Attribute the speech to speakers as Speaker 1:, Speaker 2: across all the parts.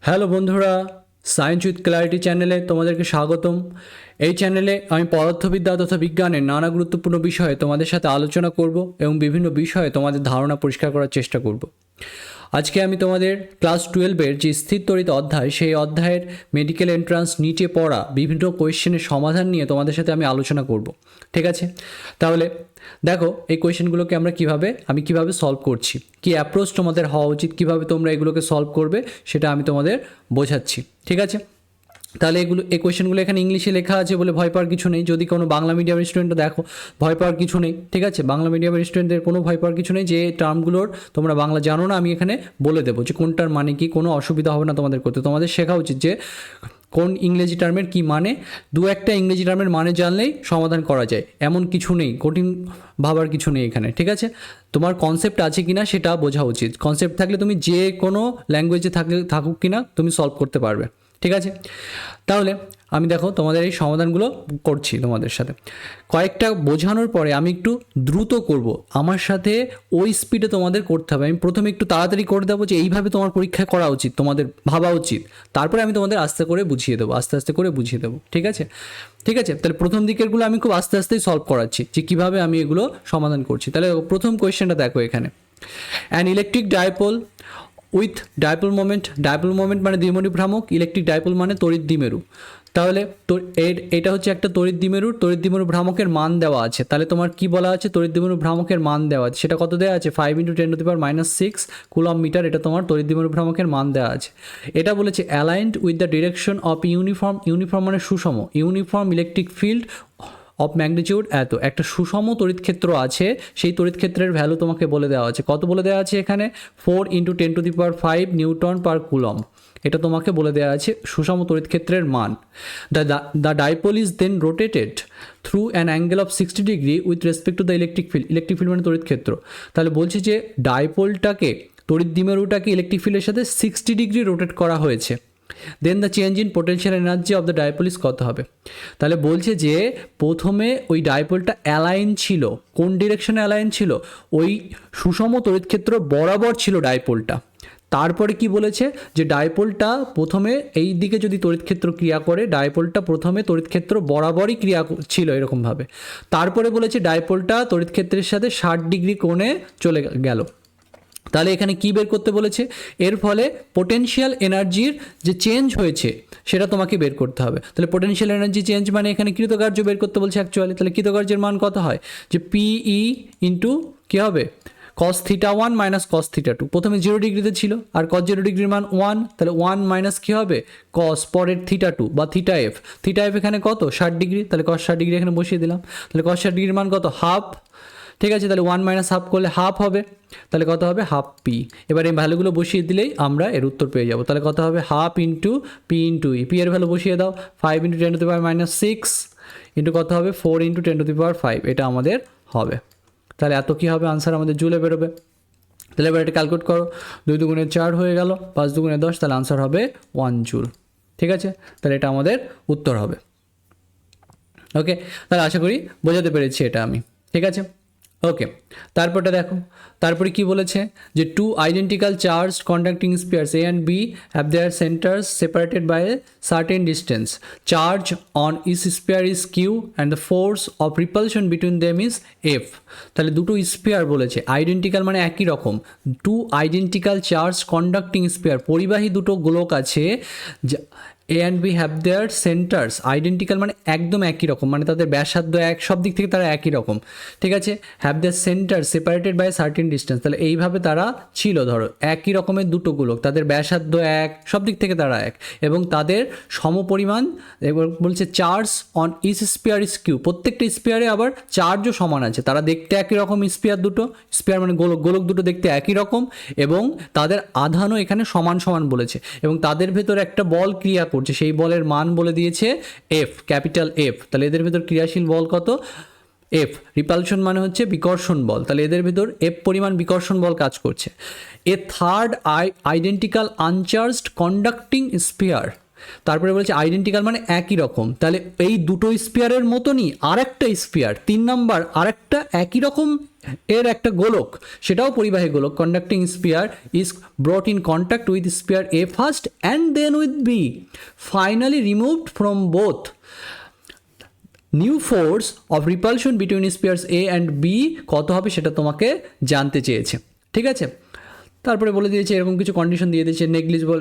Speaker 1: Hello বন্ধুরা, science with clarity চ্যানেলে তোমাদেরকে স্বাগতম। এই চ্যানেলে আমি পদার্থবিদ্যা তথা বিজ্ঞানের নানা গুরুত্বপূর্ণ বিষয়ে তোমাদের সাথে আলোচনা করব এবং বিভিন্ন বিষয়ে তোমাদের ধারণা পরিষ্কার করার চেষ্টা করব। আজকে আমি তোমাদের ক্লাস 12-এর যে স্থির তড়িৎ অধ্যায়, সেই অধ্যায়ের মেডিকেল এন্ট্রান্স নিচে পড়া বিভিন্ন কোয়েশ্চেনের সমাধান নিয়ে তোমাদের সাথে আমি আলোচনা করব। ঠিক আছে, তাহলে দেখো এই কোয়েশ্চেনগুলোকে আমি কিভাবে সলভ করছি, কি অ্যাপ্রোচ তোমাদের হওয়া উচিত, কিভাবে তোমরা এগুলোকে সলভ করবে সেটা আমি তোমাদের বোঝাচ্ছি। ঠিক আছে, তাহলে এই কোয়েশ্চেনগুলো এখানে ইংলিশে লেখা আছে বলে ভয় পাওয়ার কিছু নেই। যদি কোনো বাংলা মিডিয়ামের স্টুডেন্টও দেখো, ভয় পাওয়ার কিছু নেই। ঠিক আছে, বাংলা মিডিয়ামের স্টুডেন্টদের কোনো ভয় পাওয়ার কিছু নেই। যে টার্মগুলোর তোমরা বাংলা জানো না, আমি এখানে বলে দেবো যে কোনটার মানে কি, কোনো অসুবিধা হবে না তোমাদের করতে। তোমাদের শেখা উচিত যে কোন ইংরেজি টার্মের কি মানে, দু একটা ইংরেজি টার্মের মানে জানলেই সমাধান করা যায়, এমন কিছু নেই, কঠিন ভাবার কিছু নেই এখানে। ঠিক আছে, তোমার কনসেপ্ট আছে কিনা সেটা বোঝা উচিত। কনসেপ্ট থাকলে তুমি যে কোনো ল্যাঙ্গুয়েজে থাকুক কিনা তুমি সলভ করতে পারবে। ঠিক আছে, তাহলে আমি দেখো তোমাদের এই সমাধানগুলো করছি তোমাদের সাথে। কয়েকটা বোঝানোর পরে আমি একটু দ্রুত করব, আমার সাথে ওই স্পিডে তোমাদের করতে হবে। আমি প্রথমে একটু তাড়াতাড়ি করে দেবো যে এইভাবে তোমার পরীক্ষা করা উচিত, তোমাদের ভাবা উচিত। তারপরে আমি তোমাদের আস্তে করে বুঝিয়ে দেবো, আস্তে আস্তে করে বুঝিয়ে দেবো। ঠিক আছে, ঠিক আছে, তাহলে প্রথম দিকেরগুলো আমি খুব আস্তে আস্তেই সলভ করাচ্ছি যে কীভাবে আমি এগুলো সমাধান করছি। তাহলে প্রথম কোয়েশ্চেনটা দেখো এখানে, an electric dipole with dipole moment মানে দ্বিমেরু ভ্রামক, ইলেকট্রিক ডাইপোল মানে তড়িৎ দ্বিমেরু। তাহলে এটা হচ্ছে একটা তড়িৎ দ্বিমেরু ভ্রামকের মান দেওয়া আছে। তাহলে তোমার কি বলা আছে, তড়িৎ দ্বিমেরু ভ্রামকের মান দেওয়া আছে। সেটা কত দেওয়া আছে, 5 × 10⁻⁶ কুলম্ব মিটার। এটা তোমার তড়িৎ দ্বিমেরু ভ্রামকের মান দেওয়া আছে। এটা বলেছে aligned with the direction of uniform মানে সুষম, uniform electric field of magnitude এত। একটা সুষম তড়িৎ ক্ষেত্র আছে, সেই তড়িৎ ক্ষেত্রের ভ্যালু তোমাকে বলে দেওয়া আছে। কত বলে দেওয়া আছে এখানে, 4 × 10⁵ নিউটন পার কুলম্ব। এটা তোমাকে বলে দেওয়া আছে সুষম তড়িৎ ক্ষেত্রের মান। The dipole is then rotated through an angle of 60° with respect to the electric field. Electric field মানে তড়িৎ ক্ষেত্র। তাহলে বলছি যে ডাইপোলটাকে, তড়িৎ দ্বিমেরুটাকে ইলেকট্রিক ফিল্ডের সাথে 60° রোটেট করা হয়েছে। Then the change in potential energy of the dipole is কত হবে। তাহলে বলছে যে প্রথমে ওই ডাইপোলটা অ্যালাইন ছিল, কোন ডিরেকশনে অ্যালাইন ছিল, ওই সুষম তড়িৎক্ষেত্র বরাবর ছিল ডাইপোলটা। তারপরে কি বলেছে যে ডাইপোলটা প্রথমে এই দিকে যদি তড়িৎক্ষেত্র ক্রিয়া করে, ডাইপোলটা প্রথমে তড়িৎক্ষেত্র বরাবরই ক্রিয়া ছিল এরকমভাবে। তারপরে বলেছে ডাইপোলটা তড়িৎক্ষেত্রের সাথে 60° কোণে চলে গেল। তাহলে এখানে কি বের করতে বলেছে, এর ফলে পোটেনশিয়াল এনার্জির যে চেঞ্জ হয়েছে সেটা তোমাকে বের করতে হবে। তাহলে পোটেনশিয়াল এনার্জি চেঞ্জ মানে এখানে কৃতকার্য বের করতে বলছে অ্যাকচুয়ালি। তাহলে কৃতকার্যের মান কত হয়, যে PE ইন্টু কী হবে, cos θ1 - cos θ2। প্রথমে 0°তে ছিল আর cos 0°র মান 1, তাহলে 1 মাইনাস কী হবে, cos পরের θ2 বা θf। θf এখানে কত, 60°, তাহলে cos 60° এখানে বসিয়ে দিলাম। তাহলে cos 60°র মান কত, হাফ। ঠিক আছে, তাহলে 1 - হাফ করলে হাফ হবে, তাহলে কত হবে, হাফ পি। এবার এই ভ্যালুগুলো বসিয়ে দিলেই আমরা এর উত্তর পেয়ে যাব। তাহলে কত হবে, হাফ ইন্টু পি ইন্টু ই। পি এর ভ্যালু বসিয়ে দাও, 5 × 10⁻⁶ ইন্টু কত হবে, 4 × 10⁵ এটা আমাদের হবে। তাহলে এত কী হবে, আনসার আমাদের জুলে বেরোবে। তাহলে এবার এটা ক্যালকুলেট করো, 2 × 2 = 4 হয়ে গেল, 5 × 2 = 10, তাহলে আনসার হবে 1 জুল। ঠিক আছে, তাহলে এটা আমাদের উত্তর হবে। ওকে, তাহলে আশা করি বোঝাতে পেরেছি এটা আমি। ঠিক আছে, ওকে, তারপরটা দেখো, তারপরে কি বলেছে যে 2 identical charged conducting spheres A and B have their centers separated by a certain distance. Charge on each sphere is Q and the force of repulsion between them is F. তাহলে দুটো স্পিয়ার বলেছে, identical মানে একই রকম, 2 identical charged conducting sphere, পরিবাহী দুটো গোলক আছে, A and B have their centers identical মানে একদম একই রকম, মানে তাদের ব্যাসার্ধ এক, সব দিক থেকে তারা একই রকম। ঠিক আছে, have their center separated by a certain distance, তাহলে এইভাবে তারা ছিল, ধরো একই রকমের দুটো গোলক, তাদের ব্যাসার্ধ এক, সব দিক থেকে তারা এক, এবং তাদের সমপরিমাণ। এবার বলছে charge on each sphere is Q, প্রত্যেকটা স্পিয়ারে আবার চার্জও সমান আছে, তারা দেখতে একই রকম স্পিয়ার দুটো, স্পিয়ার মানে গোলক দুটো দেখতে একই রকম, এবং তাদের আধানও এখানে সমান সমান বলেছে, এবং তাদের ভেতর একটা বল ক্রিয়া করছে, সেই বলের মান বলে দিয়েছে এফ, ক্যাপিটাল এফ। তাহলে এদের ভেতর ক্রিয়াশীল বল কত, এফ। রিপালশন মানে হচ্ছে বিকর্ষণ বল, তাহলে এদের ভেতর এফ পরিমাণ বিকর্ষণ বল কাজ করছে। A third identical uncharged conducting sphere তারপরে বলছে আইডেন্টিক্যাল মানে একই রকম, তাহলে এই দুটো স্পিয়ারের মতনই আরেকটা স্পিয়ার 3 নাম্বার আরেকটা একই রকম এর একটা গোলক, সেটাও পরিবাহী গোলক, conducting sphere is brought in contact with sphere A first and then with B, finally removed from both. New force of repulsion between spheres A and B কত হবে সেটা তোমাকে জানতে চেয়েছে, ঠিক আছে। তারপরে বলে দিয়েছে এরকম কিছু কন্ডিশন দিয়ে দিয়েছে, নেগলিজিবল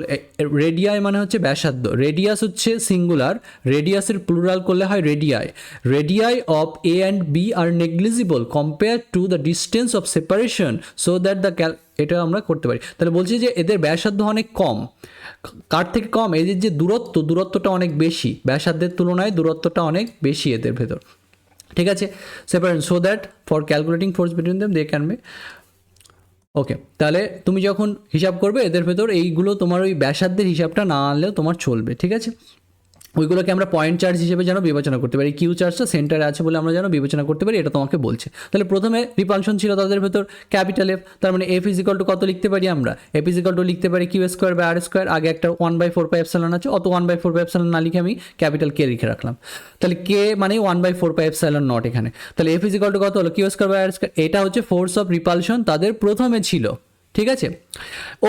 Speaker 1: রেডিয়াই মানে হচ্ছে ব্যাসার্ধ, রেডিয়াস হচ্ছে সিঙ্গুলার, রেডিয়াসের প্লুরাল করলে হয় radii, radii of A and B are negligible compare to the distance of separation so that the এটা আমরা করতে পারি। তাহলে বলছি যে এদের ব্যাসার্ধ অনেক কম, কার থেকে কম, এদের যে দূরত্বটা অনেক বেশি, ব্যাসার্ধের তুলনায় দূরত্বটা অনেক বেশি এদের ভেতর, ঠিক আছে। Separation so that for calculating force between them they can be, okay. তাহলে তুমি যখন হিসাব করবে এদের ভেতর এইগুলো তোমার ওই ব্যাসার্ধের হিসাবটা না আনলেও তোমার চলবে, ঠিক আছে। ওইগুলোকে আমরা পয়েন্ট চার্জ হিসেবে যেন বিবেচনা করতে পারি, কিউ চার্জটা সেন্টারে আছে বলে আমরা যেন বিবেচনা করতে পারি, এটা তোমাকে বলছে। তাহলে প্রথমে রিপালশন ছিল তাদের ভেতর ক্যাপিটাল এফ, তার মানে এফ ইজ ইকাল টু কত লিখতে পারি আমরা, এফ ইজ ইকাল টু লিখতে পারি Q square by R square, আগে একটা 1/4πε আছে, অত 1/4πε না লিখে আমি ক্যাপিটাল কে লিখে রাখলাম, তাহলে কে মানে 1/4πε এখানে, তাহলে এফ ইজ ইকাল টু কত হলো Q square by R square, এটা হচ্ছে ফোর্স অফ রিপালশন তাদের প্রথমে ছিল, ঠিক আছে।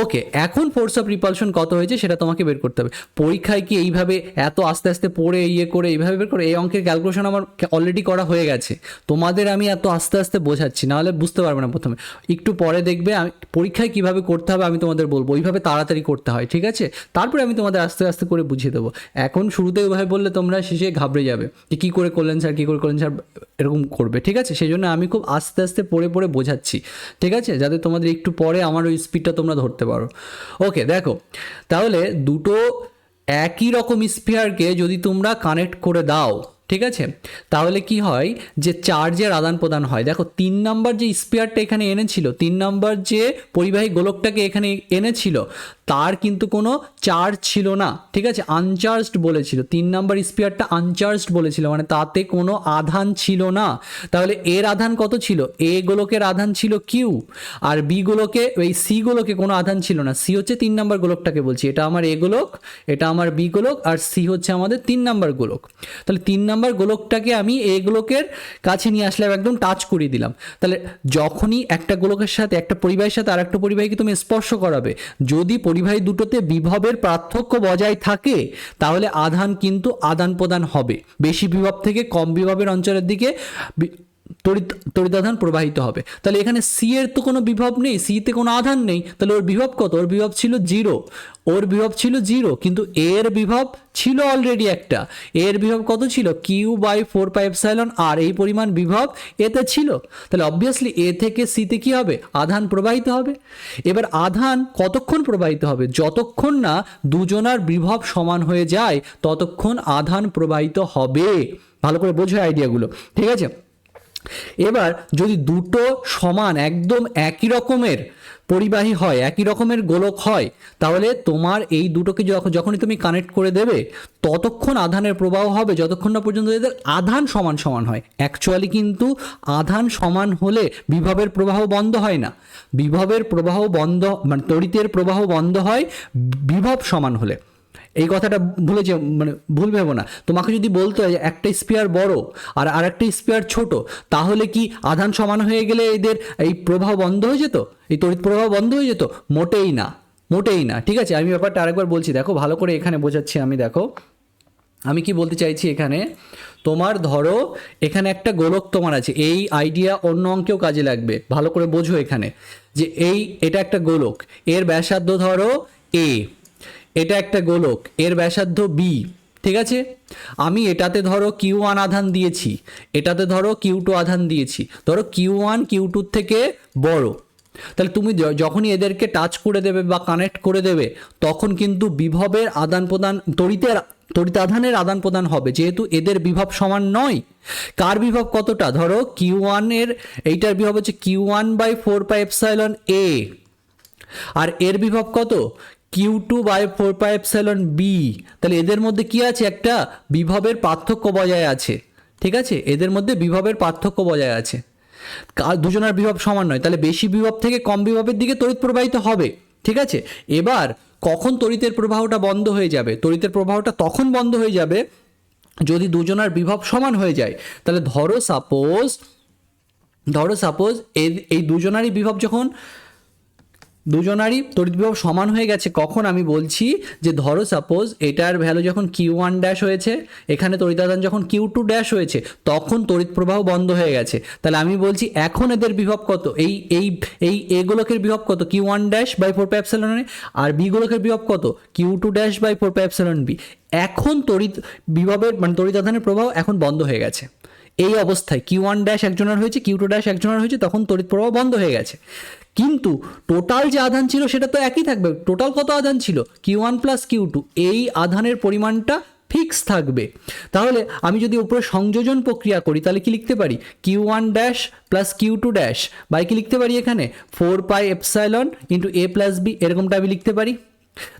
Speaker 1: ওকে, এখন ফোর্স অফ রিপালশন কত হয়েছে সেটা তোমাকে বের করতে হবে। পরীক্ষায় কি এইভাবে এত আস্তে আস্তে পড়ে করে এইভাবে বের করে, এই অঙ্কের ক্যালকুলেশন আমার অলরেডি করা হয়ে গেছে, তোমাদের আমি এত আস্তে আস্তে বোঝাচ্ছি, নাহলে বুঝতে পারবে না। প্রথমে একটু পরে দেখবে আমি পরীক্ষায় কীভাবে করতে হবে আমি তোমাদের বলবো, ওইভাবে তাড়াতাড়ি করতে হয়, ঠিক আছে। তারপরে আমি তোমাদের আস্তে আস্তে করে বুঝিয়ে দেবো। এখন শুরুতে ওইভাবে বললে তোমরা শেষে ঘাবড়ে যাবে যে কী করে করলেন স্যার, কী করে করলেন স্যার, এরকম করবে, ঠিক আছে। সেই জন্য আমি খুব আস্তে আস্তে পড়ে বোঝাচ্ছি, ঠিক আছে, যাতে তোমাদের একটু পরে আমার ওই স্পিডটা তোমরা ধরতে পারো। ওকে, দেখো তাহলে দুটো একই রকম স্পিয়ারকে যদি তোমরা কানেক্ট করে দাও, ঠিক আছে, তাহলে কি হয় যে চার্জের আদান প্রদান হয়। দেখো 3 নাম্বার যে স্পিয়ারটা এখানে এনেছিল, 3 নাম্বার যে পরিবাহী গোলকটাকে এখানে এনেছিল তার কিন্তু কোনো চার্জ ছিল না, ঠিক আছে, আনচার্জড বলেছিল, 3 নাম্বার স্পিয়ারটা আনচার্জড বলেছিল, মানে তাতে কোনো আধান ছিল না। তাহলে এর আধান কত ছিল, এ গোলকের আধান ছিল কিউ, আর বি গোলকে ওই সি গোলকে কোনো আধান ছিল না, সি হচ্ছে 3 নাম্বার গোলকটাকে বলছি, এটা আমার এ গোলক, এটা আমার বি গোলক, আর সি হচ্ছে আমাদের 3 নাম্বার গোলক। তাহলে 3 নাম্বার গোলকটাকে আমি এ গোলকের কাছে নিয়ে আসলাম, একদম টাচ করিয়ে দিলাম। তাহলে যখনই একটা গোলকের সাথে একটা পরিবাহীর সাথে আর একটা পরিবাহীকে তুমি স্পর্শ করাবে, যদি পরিবাহী দুটোতে বিভবের পার্থক্য বজায় থাকে তাহলে আধান কিন্তু আদান প্রদান হবে, বেশি বিভব থেকে কম বিভবের অঞ্চলের দিকে তড়িৎ আধান প্রবাহিত হবে। তাহলে এখানে সি এর তো কোনো বিভব নেই, সিতে কোনো আধান নেই, তাহলে ওর বিভব কত, ওর বিভব ছিল 0, ওর বিভব ছিল 0, কিন্তু এর বিভব ছিল অলরেডি একটা, এর বিভব কত ছিল Q/4πε, আর এই পরিমাণ বিভব এতে ছিল, তাহলে অবভিয়াসলি এ থেকে সিতে কি হবে, আধান প্রবাহিত হবে। এবার আধান কতক্ষণ প্রবাহিত হবে, যতক্ষণ না দুজনার বিভব সমান হয়ে যায় ততক্ষণ আধান প্রবাহিত হবে। ভালো করে বোঝো আইডিয়াগুলো, ঠিক আছে। এবার যদি দুটো সমান একদম একই রকমের পরিবাহী হয়, একই রকমের গোলক হয়, তাহলে তোমার এই দুটোকে যখনই তুমি কানেক্ট করে দেবে ততক্ষণ আধানের প্রবাহ হবে যতক্ষণ না পর্যন্ত এদের আধান সমান সমান হয়। অ্যাকচুয়ালি কিন্তু আধান সমান হলে বিভবের প্রবাহ বন্ধ হয় না, বিভবের প্রবাহ বন্ধ মানে তড়িতের প্রবাহ বন্ধ হয় বিভব সমান হলে। এই কথাটা ভুল ভেবো না। তোমাকে যদি বলতো একটা স্পিয়ার বড় আর আরেকটা স্পিয়ার ছোট, তাহলে কি আধান সমান হয়ে গেলে এদের এই প্রবাহ বন্ধ হয়ে যেত, এই তড়িৎ প্রবাহ বন্ধ হয়ে যেত? মোটেই না, মোটেই না, ঠিক আছে। আমি ব্যাপারটা আরেকবার বলছি, দেখো ভালো করে এখানে বোঝাচ্ছি আমি। দেখো আমি কি বলতে চাইছি, এখানে তোমার ধরো এখানে একটা গোলক তোমার আছে, এই আইডিয়া অন্য অঙ্কেও কাজে লাগবে, ভালো করে বোঝো এখানে যে এটা একটা গোলক, এর ব্যাসার্ধ ধরো এ, এটা একটা গোলক, এর ব্যাসার্ধ বি, ঠিক আছে। আমি এটাতে ধরো Q1 আধান দিয়েছি, এটাতে ধরো Q2 আধান দিয়েছি, ধরো Q1 Q2 থেকে বড়, তাহলে তুমি যখনই এদেরকে টাচ করে দেবে বা কানেক্ট করে দেবে তখন কিন্তু বিভবের আদান প্রদান তড়িৎ আধানের আদান প্রদান হবে, যেহেতু এদের বিভব সমান নয়। কার বিভব কতটা, ধরো Q1 এর এইটার বিভব হচ্ছে Q1/4πε, আর এর বিভব কত Q2/4πε, তাহলে এদের মধ্যে কি আছে, একটা বিভবের পার্থক্য বজায় আছে, ঠিক আছে, এদের মধ্যে বিভবের পার্থক্য বজায় আছে, দুজনের বিভব সমান নয়, তাহলে বেশি বিভব থেকে কম বিভবের দিকে তড়িৎ প্রবাহিত হবে, ঠিক আছে, এবার কখন তড়িতের প্রবাহটা বন্ধ হয়ে যাবে? তড়িতের প্রবাহটা তখন বন্ধ হয়ে যাবে যদি দুজনার বিভব সমান হয়ে যায়। তাহলে ধরো সাপোজ এই দুজনারই বিভব যখন দুজনারই তড়িৎ বিভব সমান হয়ে গেছে, কখন আমি বলছি যে ধরো সাপোজ এটার ভ্যালু যখন Q1 ড্যাশ হয়েছে, এখানে তড়িতাদান যখন Q2 ড্যাশ হয়েছে, তখন তড়িৎ প্রবাহ বন্ধ হয়ে গেছে। তাহলে আমি বলছি এখন এদের বিভব কত, এই এই এই এ গোলকের বিভব কত Q1 dash by 4πε R B গোলকের বিভব কত Q2 ড্যাশ বাই 4πε। এখন তড়িৎ বিভবের মানে তড়িতাদানের প্রবাহ এখন বন্ধ হয়ে গেছে। এই অবস্থায় Q1 ড্যাশ একজনের হয়েছে, Q2 ড্যাশ একজনের হয়েছে, তখন তড়িৎ প্রবাহ বন্ধ হয়ে গেছে। কিন্তু টোটাল যে আধান ছিল সেটা তো একই থাকবে। টোটাল কত আধান ছিল? Q1 plus Q2। এই আধানের পরিমাণটা ফিক্স থাকবে। তাহলে আমি যদি উপরে সংযোজন প্রক্রিয়া করি তাহলে কি লিখতে পারি? Q1 dash plus Q2 dash by কি লিখতে পারি এখানে 4πε ইন্টু a প্লাস বি, এরকমটা আমি লিখতে পারি।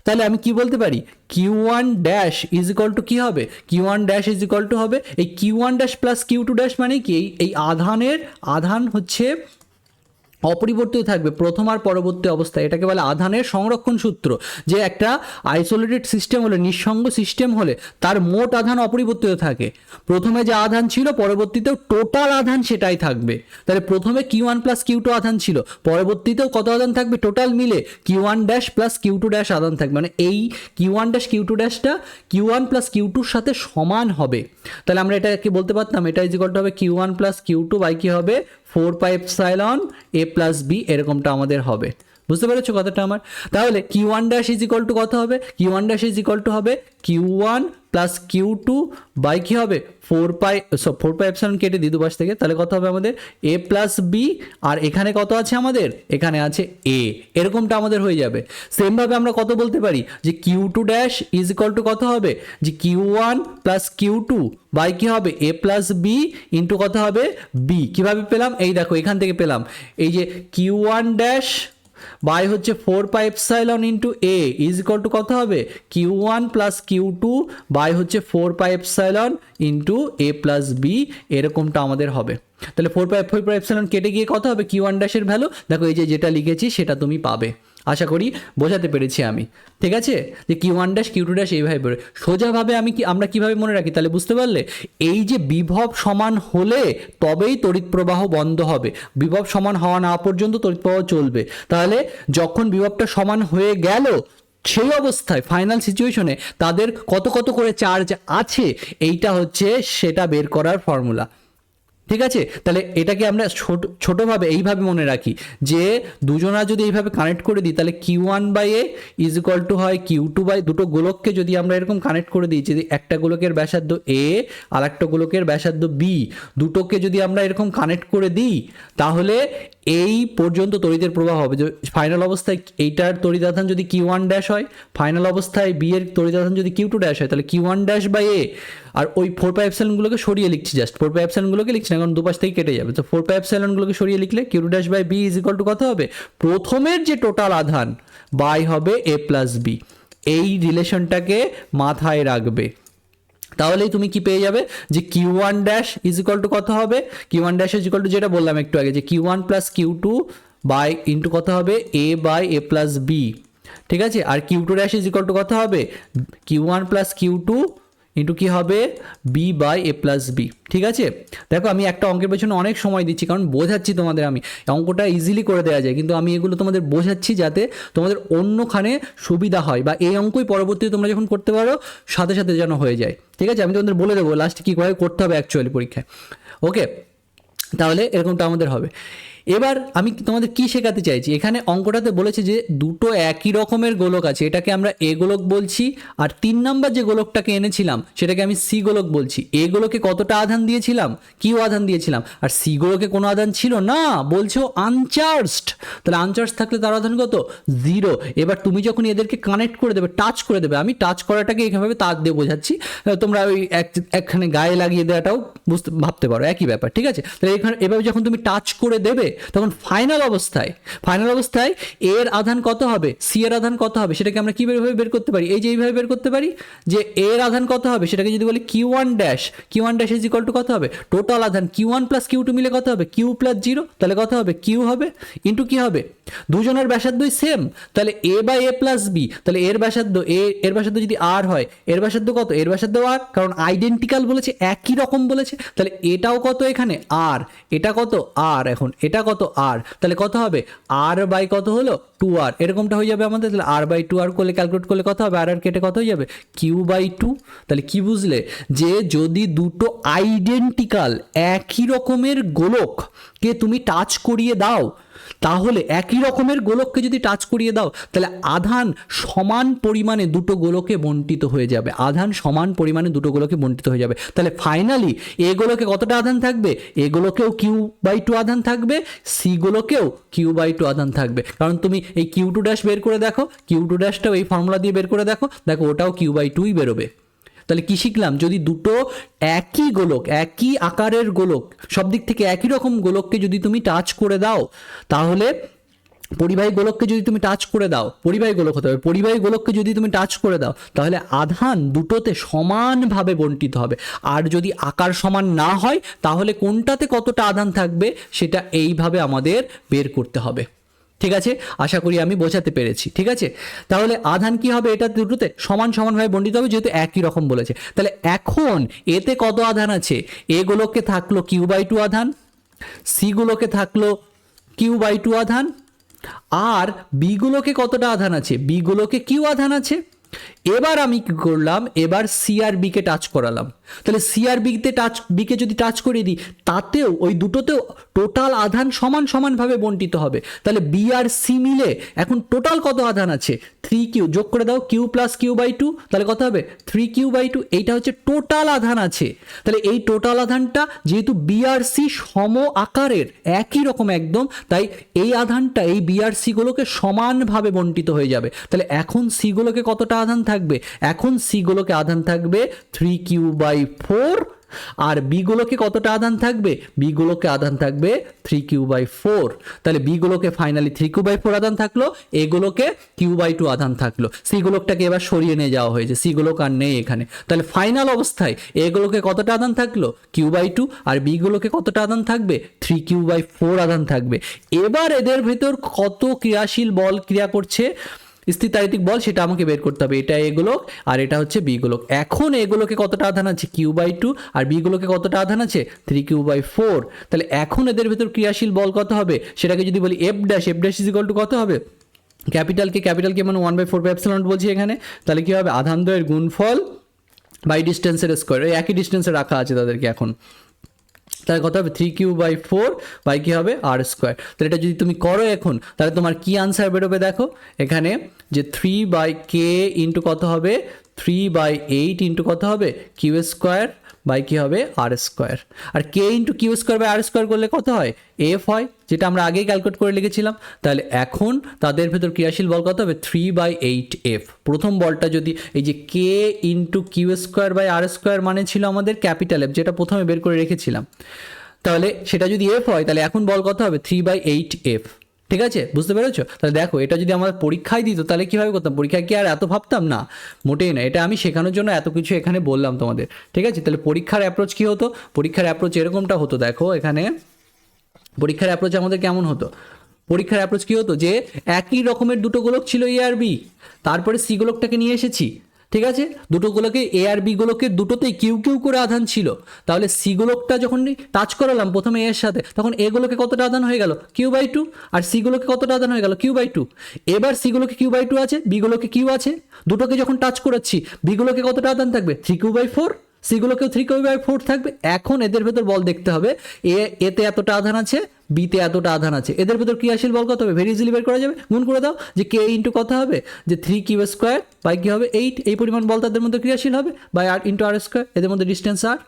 Speaker 1: তাহলে আমি কি বলতে পারি? Q1 dash is equal two কি হবে? Q1 dash is equal two হবে এই Q1 dash plus Q2 dash মানে কি এই আধান হচ্ছে অপরিবর্তিত থাকবে প্রথম আর পরবর্তী অবস্থায়। এটাকে বলে আধানের সংরক্ষণ সূত্র। যে একটা আইসোলেটেড সিস্টেম হলে, নিঃসঙ্গ সিস্টেম হলে তার মোট আধান অপরিবর্তিত থাকে। প্রথমে যে আধান ছিল পরবর্তীতেও টোটাল আধান সেটাই থাকবে। তাহলে প্রথমে Q1 প্লাস Q2 আধান ছিল, পরবর্তীতেও কত আধান থাকবে? টোটাল মিলে Q1 dash plus Q2 dash আধান থাকবে। মানে এই Q1 dash Q2 ড্যাশটা Q1 plus Q2 এর সাথে সমান হবে। তাহলে আমরা এটাকে বলতে পারতাম এটা ইজ ইকুয়াল টু হবে Q1 প্লাস Q2 বাই কি হবে 4πε a প্লাস বি, এরকমটা আমাদের হবে। বুঝতে পেরেছো কথাটা আমার? তাহলে Q1 dash is equal to কত হবে? Q1 dash is equal two হবে Q1 প্লাস Q2 বাই কি হবে 4πε কেটে দিই দুপাশ থেকে, তাহলে কত হবে আমাদের a প্লাস বি। আর এখানে কত আছে আমাদের? এখানে আছে a, এরকমটা আমাদের হয়ে যাবে। সেমভাবে আমরা কত বলতে পারি যে Q2 dash is equal to কত হবে? যে Q1 প্লাস Q2 বাই কি হবে a প্লাস বি ইন্টু কত হবে বি। কিভাবে পেলাম? এই দেখো এখান থেকে পেলাম, এই যে Q1 ড্যাশ বাই হচ্ছে 4πε into a is equal to কত হবে? Q1 প্লাস Q2 বাই হচ্ছে 4πε ইন্টু এ প্লাস বি, এরকমটা আমাদের হবে। তাহলে 4πε কেটে গিয়ে কত হবে? Q1 ড্যাশের ভ্যালু দেখো এই যে যেটা লিখেছি সেটা তুমি পাবে। আশা করি বোঝাতে পেরেছি আমি, ঠিক আছে? যে Q1 ড্যাশ Q2 ড্যাশ এইভাবে পড়ে সোজাভাবে আমরা কিভাবে মনে রাখি তাহলে বুঝতে পারলে? এই যে বিভব সমান হলে তবেই তড়িৎ প্রবাহ বন্ধ হবে। বিভব সমান হওয়া না পর্যন্ত তড়িৎ প্রবাহ চলবে। তাহলে যখন বিভবটা সমান হয়ে গেল সেই অবস্থায় ফাইনাল সিচুয়েশনে তাদের কত কত করে চার্জ আছে এইটা হচ্ছে সেটা বের করার ফর্মুলা। ঠিক আছে? তাহলে এটাকে আমরা ছোটোভাবে এইভাবে মনে রাখি যে দুজনা যদি এইভাবে কানেক্ট করে দিই তাহলে Q1 by A is equal to হয় Q2 বাই, দুটো গোলককে যদি আমরা এরকম কানেক্ট করে দিই, যদি একটা গোলকের ব্যাসার্ধ এ আর একটা গোলকের ব্যাসার্ধ বি, দুটোকে যদি আমরা এরকম কানেক্ট করে দিই তাহলে এই পর্যন্ত তড়িতের প্রবাহ হবে। যে ফাইনাল অবস্থায় এইটার তড়িতাধান যদি Q1 ড্যাশ হয়, ফাইনাল অবস্থায় বি এর তড়িতাধান যদি Q2 ড্যাশ হয়, তাহলে Q1 ড্যাশ বাই এ, আর ওই 4πε সরিয়ে লিখছি, জাস্ট 4πε লিখছি না কারণ দুপাশ থেকে কেটে যাবে। তো 4πε সরিয়ে লিখলে Q2 dash by B is equal to কত হবে? প্রথমের যে টোটাল আধান বাই হবে এ প্লাস বি। এই রিলেশনটাকে মাথায় রাখবে, তাহলেই তুমি কি পেয়ে যাবে যে Q1 dash is equal to কত হবে? Q1 dash is equal two যেটা বললাম একটু আগে যে Q1 plus Q2 by into কত হবে A by A plus B. ঠিক আছে? আর Q2 dash is equal to কত হবে? Q1 প্লাস Q2 ইন্টু কি হবে B by A plus B. ঠিক আছে? দেখো আমি একটা অঙ্কের পেছনে অনেক সময় দিচ্ছি কারণ বোঝাচ্ছি তোমাদের। আমি অঙ্কটা ইজিলি করে দেওয়া যায় কিন্তু আমি এগুলো তোমাদের বোঝাচ্ছি যাতে তোমাদের অন্যখানে সুবিধা হয়, বা এই অঙ্কই পরবর্তীতে তোমরা যখন করতে পারো সাথে সাথে যেন হয়ে যায়। ঠিক আছে? আমি তোমাদের বলে দেবো লাস্টে কী করে করতে হবে অ্যাকচুয়ালি পরীক্ষায়। ওকে, তাহলে এরকমটা আমাদের হবে। এবার আমি তোমাদের কি শেখাতে চাইছি, এখানে অঙ্কটাতে বলেছে যে দুটো একই রকমের গোলক আছে, এটাকে আমরা এ গোলক বলছি, আর 3 নম্বর যে গোলকটাকে এনেছিলাম সেটাকে আমি সি গোলক বলছি। এ গোলকে কতটা আধান দিয়েছিলাম? কিউ আধান দিয়েছিলাম। আর সি গোলকে কোনো আধান ছিল না, বলছো আনচার্জড। তাহলে আনচার্জ থাকলে তার আধান কত? 0। এবার তুমি যখন এদেরকে কানেক্ট করে দেবে, টাচ করে দেবে, আমি টাচ করাটাকে এইভাবে তার দিয়ে বোঝাচ্ছি, তোমরা ওই একখানে গায়ে লাগিয়ে দেওয়াটাও ভাবতে পারো একই ব্যাপার। ঠিক আছে? তাহলে এখানে এভাবে যখন তুমি টাচ করে দেবে তখন ফাইনাল অবস্থায় এর আধান কত হবে, সি এর আধান কত হবে, সেটাকে আমরা কীভাবে বের করতে পারি, এই যে এইভাবে বের করতে পারি যে এর আধান কত হবে, সেটাকে যদি বলি Q1 dash is equal to কত হবে, টোটাল আধান Q1 প্লাস Q2 মিলে কত হবে, Q প্লাস 0, তাহলে কত হবে, Q হবে ইন্টু কি হবে, দুজনের ব্যাসার্ধই সেম, তাহলে A by A plus B, তাহলে এর ব্যাসার্ধ এর ব্যাসার্ধ যদি আর হয়, এর ব্যাসার্ধ কত, এর ব্যাসার্ধ আর, কারণ আইডেন্টিক্যাল বলেছে, একই রকম বলেছে, তাহলে এটাও কত এখানে আর, এটা কত আর, এখন এটা কত আর, তাহলে কত হবে আর বাই কত হলো 2r, এরকমটা হয়ে যাবে আমাদের, তাহলে আর বাই 2r করলে ক্যালকুলেট করলে কত হবে, আর কেটে কত হয়ে যাবে কিউ বাই 2। তাহলে কি বুঝলে, যে যদি দুটো আইডেন্টিক্যাল একই রকমের গোলককে তুমি টাচ করিয়ে দাও, তাহলে একই রকমের গোলককে যদি টাচ করিয়ে দাও, তাহলে আধান সমান পরিমাণে দুটো গোলকে বণ্টিত হয়ে যাবে, আধান সমান পরিমাণে দুটো গোলকে বণ্টিত হয়ে যাবে। তাহলে ফাইনালি এ গোলকে কতটা আধান থাকবে, এ গোলকেও Q/2 আধান থাকবে, সি গোলকেও Q/2 আধান থাকবে, কারণ তুমি এই Q2 ড্যাশ বের করে দেখো, Q2 ড্যাশটাও এই ফর্মুলা দিয়ে বের করে দেখো, ওটাও Q/2ই বেরোবে। তাহলে কি শিখলাম, যদি দুটো একই গোলক, একই আকারের গোলক, সব দিক থেকে একই রকম গোলককে যদি তুমি টাচ করে দাও, তাহলে পরিবাহী গোলককে যদি তুমি টাচ করে দাও, পরিবাহী গোলক হতে হবে, পরিবাহী গোলককে যদি তুমি টাচ করে দাও, তাহলে আধান দুটোতে সমানভাবে বণ্টিত হবে। আর যদি আকার সমান না হয়, তাহলে কোনটাতে কতটা আধান থাকবে সেটা এইভাবে আমাদের বের করতে হবে। ঠিক আছে, আশা করি আমি বোঝাতে পেরেছি। ঠিক আছে, তাহলে আধান কি হবে, এটা দুটোতে সমানভাবে বণ্টিত হবে, যেহেতু একই রকম বলেছে। তাহলে এখন এতে কত আধান আছে, এ গোলকে থাকলো Q/2 আধান, সি গোলকে থাকলো Q/2 আধান, আর বি গুলোকে কতটা আধান আছে, বি গুলোকে কিউ আধান আছে। এবার আমি কি করলাম, এবার সি আর বি কে টাচ করালাম, তাহলে সি আর বিকে যদি টাচ করিয়ে দিই, তাতেও ওই দুটোতেও টোটাল আধান সমানভাবে বণ্টিত হবে। তাহলে বি আর সি মিলে এখন টোটাল কত আধান আছে, 3Q, যোগ করে দাও Q প্লাস Q/2, তাহলে কত হবে 3Q/2, এইটা হচ্ছে টোটাল আধান আছে। তাহলে এই টোটাল আধানটা যেহেতু বি আর সি সম আকারের, একই রকম একদম, তাই এই আধানটা এই বি আর সি গুলোকে সমানভাবে বণ্টিত হয়ে যাবে। তাহলে এখন সি গুলোকে কতটা আধান থাকবে, এখন সি গুলোকে আধান থাকবে 3Q/4, আর বি গুলোকে কতটা আধান থাকবে, বি গুলোকে আধান থাকবে 3Q/4। তাহলে বি গুলোকে ফাইনালি 3Q/4 আধান থাকলো, এগুলোকে Q/2 আধান থাকলো। সি গুলোকটাকে এবার সরিয়ে নিয়ে যাওয়া হয়েছে, সি গুলোক আর নেই এখানে। তাহলে ফাইনাল অবস্থায় এগুলোকে কতটা আধান থাকলো, Q/2, আর বি গুলোকে কতটা আধান থাকবে, 3Q/4 আধান থাকবে। এবার এদের ভেতর কত ক্রিয়াশীল বল ক্রিয়া করছে, স্থিতারিতিক বল, সেটা আমাকে বের করতে হবে। এটা এ গোলক আর এটা হচ্ছে বি গোলক। এখন এগুলোকে কতটা আধান আছে, Q/2, আর বি গুলোকে কতটা আধান আছে, 3Q/4। তাহলে এখন এদের ভেতর ক্রিয়াশীল বল কত হবে, সেটাকে যদি বলি F dash is equal to কত হবে, ক্যাপিটালকে মানে 1/4πε বলছি এখানে। তাহলে কি হবে, আধান দ্বয়ের গুণফল বাই ডিস্টেন্সের স্কোয়ার, এই একই ডিস্টেন্সে রাখা আছে তাদেরকে এখন। তাহলে কত হবে 3Q/4 বাই কি হবে R²। তাহলে এটা যদি তুমি করো এখন, তাহলে তোমার কি আনসার বেরোবে দেখো এখানে, যে 3/k ইন্টু কত হবে, 3/8 ইন্টু কত হবে Q² বাই কি হবে R²। R k into Q² by R² করলে কত হয়, F হয়, যেটা আমরা আগেই ক্যালকুলেট করে লিখেছিলাম। তাহলে এখন তাদের ভেতর ক্রিয়াশীল বল কত হবে, 3/8F। প্রথম বলটা যদি এই যে k into Q² by R² মানে ছিল আমাদের ক্যাপিটাল F, যেটা প্রথমে বের করে রেখেছিলাম, তাহলে সেটা যদি F হয়, তাহলে এখন বল কত হবে 3/8F। ঠিক আছে, বুঝতে পেরেছো? তাহলে দেখো, এটা যদি আমাদের পরীক্ষায় দিত, তাহলে কীভাবে করতাম, পরীক্ষায় কি আর এত ভাবতাম না, মোটেই না। এটা আমি শেখানোর জন্য এত কিছু এখানে বললাম তোমাদের। ঠিক আছে, তাহলে পরীক্ষার অ্যাপ্রোচ কী হতো, পরীক্ষার অ্যাপ্রোচ এরকমটা হতো। দেখো এখানে পরীক্ষার অ্যাপ্রোচ আমাদের কেমন হতো, পরীক্ষার অ্যাপ্রোচ কী হতো, যে একই রকমের দুটো গোলক ছিল এ আর বি, তারপরে সি গোলকটাকে নিয়ে এসেছি। ঠিক আছে, দুটো গোলকে এ আর বি গোলকের দুটোতেই কিউ করে আধান ছিল। তাহলে সি গোলকটা যখন টাচ করালাম প্রথমে এর সাথে, তখন এ গোলকে কতটা আধান হয়ে গেল Q/2, আর সি গোলকে কতটা আধান হয়ে গেল Q/2। এবার সি গোলকে Q/2 আছে, বি গোলকে কিউ আছে, দুটোকে যখন টাচ করাচ্ছি বি গোলকে কতটা আধান থাকবে 3Q/4, সি গুলোকেও 3Q/4 থাকবে। এখন এদের ভেতর বল দেখতে হবে, এতে এতটা আধান আছে, বিতে এতটা আধান আছে, এদের ভেতর ক্রিয়াশীল বল কত হবে, ভেরি ইজিলি বের করা যাবে। গুণ করে দাও, যে k ইন্টু কত হবে, যে 3Q² বাই কি হবে 8, এই পরিমাণ বল তাদের মধ্যে ক্রিয়াশীল হবে, বাই আর ইন্টু R², এদের মধ্যে ডিস্টেন্স আর।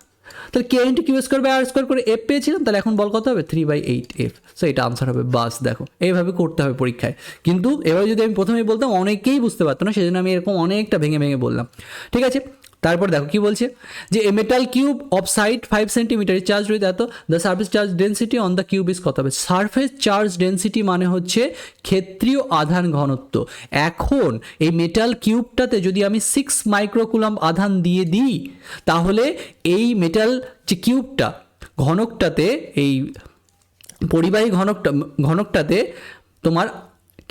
Speaker 1: তাহলে k into Q² by R² করে F পেয়েছিলাম, তাহলে এখন বল কত হবে 3/8F। সো এটা আনসার হবে। বাস, দেখো এইভাবে করতে হবে পরীক্ষায়। কিন্তু এবার যদি আমি প্রথমেই বলতাম, অনেকেই বুঝতে পারতো না, সেজন্য আমি এরকম অনেকটা ভেঙে বললাম। ঠিক আছে, তারপর দেখো কি বলছে যে a metal cube of side 5 centimetre charge with এত the surface charge density on the cube is কত হবে। সারফেস চার্জ ডেন্সিটি মানে হচ্ছে ক্ষেত্রীয় আধান ঘনত্ব। এখন এই মেটাল কিউবটাতে যদি আমি 6 মাইক্রোকুলাম্ব আধান দিয়ে দিই তাহলে এই মেটাল যে কিউবটা ঘনকটাতে এই পরিবাহী ঘনকটাতে তোমার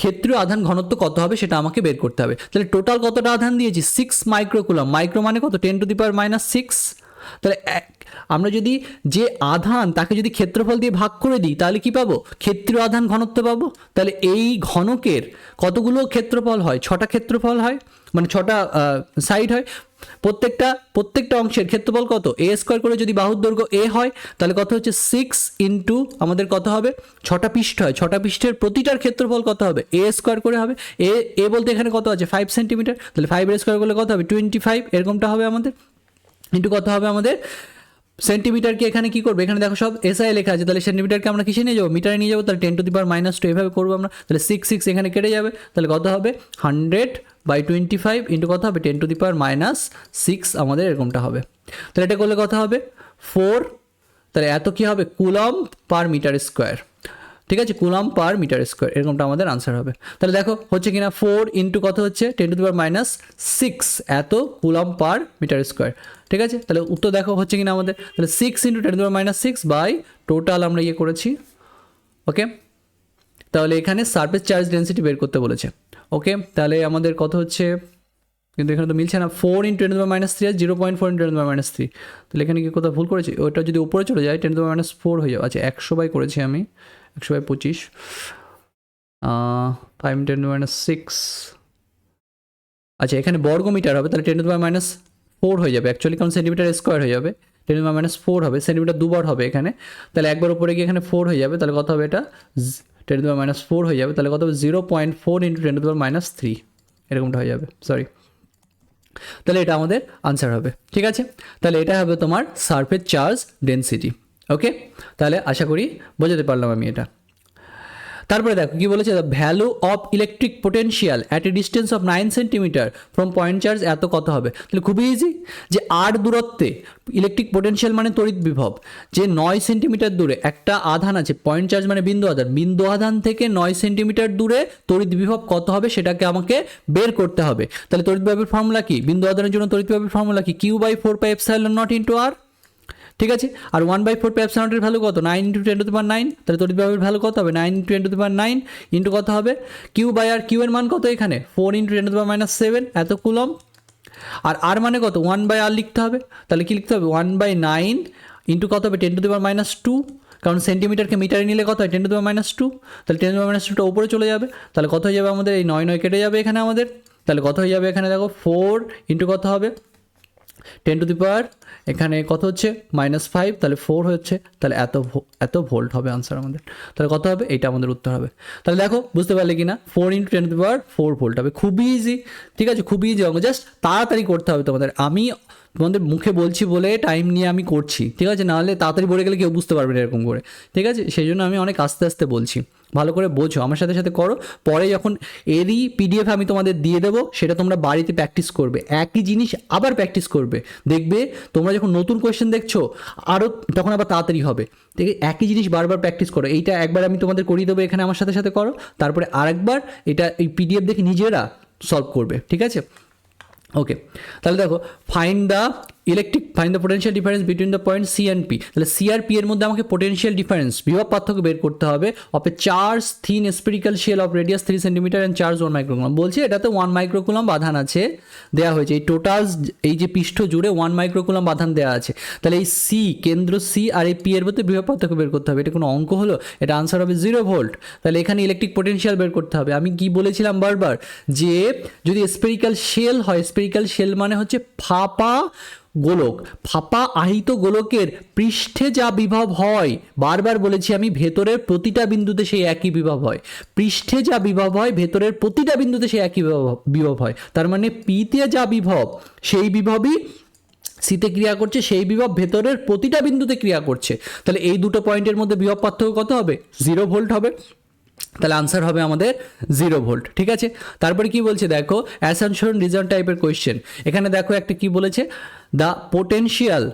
Speaker 1: ক্ষেত্রীয় আধান ঘনত্ব কত হবে সেটা আমাকে বের করতে হবে। তাহলে টোটাল কতটা আধান দিয়েছি 6 মাইক্রোকুলাম, মাইক্রো মানে কত 10⁻⁻6। তাহলে আমরা যদি যে আধান তাকে যদি ক্ষেত্রফল দিয়ে ভাগ করে দিই তাহলে কি পাবো, ক্ষেত্রীয় আধান ঘনত্ব পাবো। তাহলে এই ঘনকের কতগুলো ক্ষেত্রফল হয়, 6টা ক্ষেত্রফল হয়, মানে 6টা সাইড হয়। প্রত্যেকটা অংশের ক্ষেত্রফল কত, এ স্কোয়ার করে যদি বাহুর দৈর্ঘ্য এ হয় তাহলে কত হচ্ছে 6 ইন্টু আমাদের কত হবে 6টা পৃষ্ঠ হয়, 6টা পৃষ্ঠের প্রতিটার ক্ষেত্রফল কত হবে, এ স্কোয়ার করে হবে। এ বলতে এখানে কত আছে 5 সেন্টিমিটার, তাহলে 5 স্কোয়ার করলে কত হবে 25 এরকমটা হবে আমাদের, ইন্টু কত হবে আমাদের সেন্টিমিটারকে এখানে কি করবে, এখানে দেখো সব এসআই লেখা আছে, তাহলে সেন্টিমিটারকে আমরা কিসে নিয়ে যাবো, মিটারে নিয়ে যাবো। তাহলে 10⁻⁻2 এভাবে করবো আমরা। তাহলে 6 এখানে কেটে যাবে, তাহলে কত হবে 100/25 ইন্টু কত হবে 10⁻⁻6 আমাদের এরকমটা হবে। তাহলে এটা করলে কত হবে 4, তাহলে এত কি হবে কুলম্ব পার মিটার স্কোয়ার। ঠিক আছে, কুলম্ব পার মিটার স্কোয়ার এরকমটা আমাদের আনসার হবে। তাহলে দেখো হচ্ছে কিনা 4 ইন্টু কত হচ্ছে 10⁻⁻6 এত কুলম্ব পার মিটার স্কোয়ার। ঠিক আছে, তাহলে উত্তর দেখো হচ্ছে কিনা আমাদের, তাহলে 6 ইন্টু 10⁻6 বাই টোটাল আমরা ইয়ে করেছি। ওকে, তাহলে এখানে সারফেস চার্জ ডেন্সিটি বের করতে বলেছে। ওকে, তাহলে আমাদের কত হচ্ছে, কিন্তু এখানে তো মিলছে না, 4 ইন্টু 10⁻3 আর 0.4 ইন্টু 10�মাইনাস 3। তাহলে এখানে কি কোথাও ভুল করেছি, ওইটা যদি উপরে চলে যায় 10⁻4 হয়ে যাবে। আচ্ছা 100 করেছি আমি, 100/25, 5 ইন্টু 10⁻6। আচ্ছা এখানে বর্গ মিটার হবে, তাহলে 10⁻4 হয়ে যাবে অ্যাকচুয়ালি, কারণ সেন্টিমিটার স্কোয়ার হয়ে যাবে, 10⁻4 হবে, সেন্টিমিটার দুবার হবে এখানে, তাহলে একবার উপরে গিয়ে এখানে 4 হয়ে যাবে, তাহলে কত হবে এটা 10⁻4 হয়ে যাবে, তাহলে কত হবে 0.4 ইন্টু 10⁻3 এরকমটা হয়ে যাবে, সরি। তাহলে এটা আমাদের আনসার হবে। ঠিক আছে, তাহলে এটা হবে তোমার সারফেস চার্জ ডেন্সিটি। ওকে, তাহলে আশা করি বোঝাতে পারলাম আমি এটা। তারপরে দেখো কি বলেছে, the value of electric potential at a distance of 9 centimetre from point charge এত কত হবে। তাহলে খুবই ইজি, যে 8 দূরত্বে ইলেকট্রিক পোটেনশিয়াল মানে তড়িৎ বিভব, যে 9 সেন্টিমিটার দূরে একটা আধান আছে, পয়েন্ট চার্জ মানে বিন্দু আধান থেকে 9 সেন্টিমিটার দূরে তড়িৎ বিভব কত হবে সেটাকে আমাকে বের করতে হবে। তাহলে তড়িৎ বিভবের ফর্মুলা কি, বিন্দু আধানের জন্য তড়িৎ বিভবের ফর্মুলা কি, Q/4πε0 ইন্টু আর। ঠিক আছে, আর 1/4πε0 এর ভ্যালু কত 9 ইন্টু 10⁹, তাহলে তড়িৎ বিভবের ভ্যালু কত হবে 9 ইন্টু 10⁹ ইন্টু কত হবে Q/r, কিউ এর মান কত এখানে 4 ইন্টু 10⁻7 এত কুলম্ব, আর আর মানে কত 1/r লিখতে হবে, তাহলে কি লিখতে হবে 1/9 ইন্টু কত হবে 10⁻2, কারণ সেন্টিমিটারকে মিটারে নিলে কত হয় 10⁻2, তাহলে 10⁻2টা উপরে চলে যাবে, তাহলে কত হয়ে যাবে আমাদের এই 9 কেটে যাবে এখানে আমাদের, তাহলে কত হয়ে যাবে এখানে দেখো 4 ইন্টু কত হবে 10⁻, এখানে কত হচ্ছে -5, তাহলে 4 হচ্ছে, তাহলে এত ভোল্ট হবে আনসার আমাদের। তাহলে কত হবে, এইটা আমাদের উত্তর হবে। তাহলে দেখো বুঝতে পারলে কি না, 4 ইন্টু 10⁻4 ভোল্ট হবে, খুবই ইজি। ঠিক আছে, খুবই ইজি অঙ্ক, জাস্ট তাড়াতাড়ি করতে হবে তোমাদের। আমি তোমাদের মুখে বলছি বলে টাইম নিয়ে আমি করছি, ঠিক আছে, নাহলে তাড়াতাড়ি বলে গেলে কেউ বুঝতে পারবে না এরকম করে। ঠিক আছে, সেই জন্য আমি অনেক আস্তে আস্তে বলছি, ভালো করে বোঝো, আমার সাথে সাথে করো, পরে যখন এরই পিডিএফ আমি তোমাদের দিয়ে দেবো সেটা তোমরা বাড়িতে প্র্যাকটিস করবে, একই জিনিস আবার প্র্যাকটিস করবে, দেখবে তোমরা যখন নতুন কোয়েশ্চেন দেখছো আরও তখন আবার তাড়াতাড়ি হবে। ঠিক আছে, একই জিনিস বারবার প্র্যাকটিস করো, এইটা একবার আমি তোমাদের করিয়ে দেবো এখানে আমার সাথে সাথে করো, তারপরে আরেকবার এটা এই পিডিএফ দেখে নিজেরা সলভ করবে। ঠিক আছে, ওকে, তাহলে দেখো find the potential difference between the point C and P. তাহলে সি আর পি এর মধ্যে আমাকে পোটেনশিয়াল ডিফারেন্স বিভব পার্থক্য বের করতে হবে of a charge thin spherical shell of radius 3 centimetre and charge 1 microcoulomb. বলছে এটাতে 1 মাইক্রোকুলাম আধান আছে দেওয়া হয়েছে, এই টোটাল এই যে পৃষ্ঠ জুড়ে 1 মাইক্রোকুলাম আধান দেওয়া আছে। তাহলে এই সি কেন্দ্র সি আর এই পি এর মধ্যে বিভব পার্থক্য বের করতে হবে, এটা কোনো অঙ্ক হলো, এটা আনসার হবে 0 ভোল্ট। তাহলে এখানে ইলেকট্রিক পোটেনশিয়াল বের করতে হবে। আমি কি বলেছিলাম বারবার, যে যদি স্পেরিক্যাল শেল হয়, স্পেরিক্যাল শেল মানে হচ্ছে ফাঁপা গোলক, ফাঁপা আহিত গোলকের পৃষ্ঠে যা বিভব হয়, বারবার বলেছি আমি, ভেতরের প্রতিটা বিন্দুতে সেই একই বিভব হয়, পৃষ্ঠে যা বিভব হয় ভেতরের প্রতিটা বিন্দুতে সেই একই বিভব হয়। তার মানে পিতে যা বিভব সেই বিভবই সিতে ক্রিয়া করছে, সেই বিভব ভেতরের প্রতিটা বিন্দুতে ক্রিয়া করছে। তাহলে এই দুটো পয়েন্টের মধ্যে বিভব পার্থক্য কত হবে 0 ভোল্ট হবে। তাহলে আনসার হবে আমাদের 0 ভোল্ট। ঠিক আছে, তারপরে কি বলছে দেখো, অ্যাসাম্পশন রিজন টাইপের কোয়েশ্চেন। এখানে দেখো একটা কি বলেছে, দ্য পোটেনশিয়াল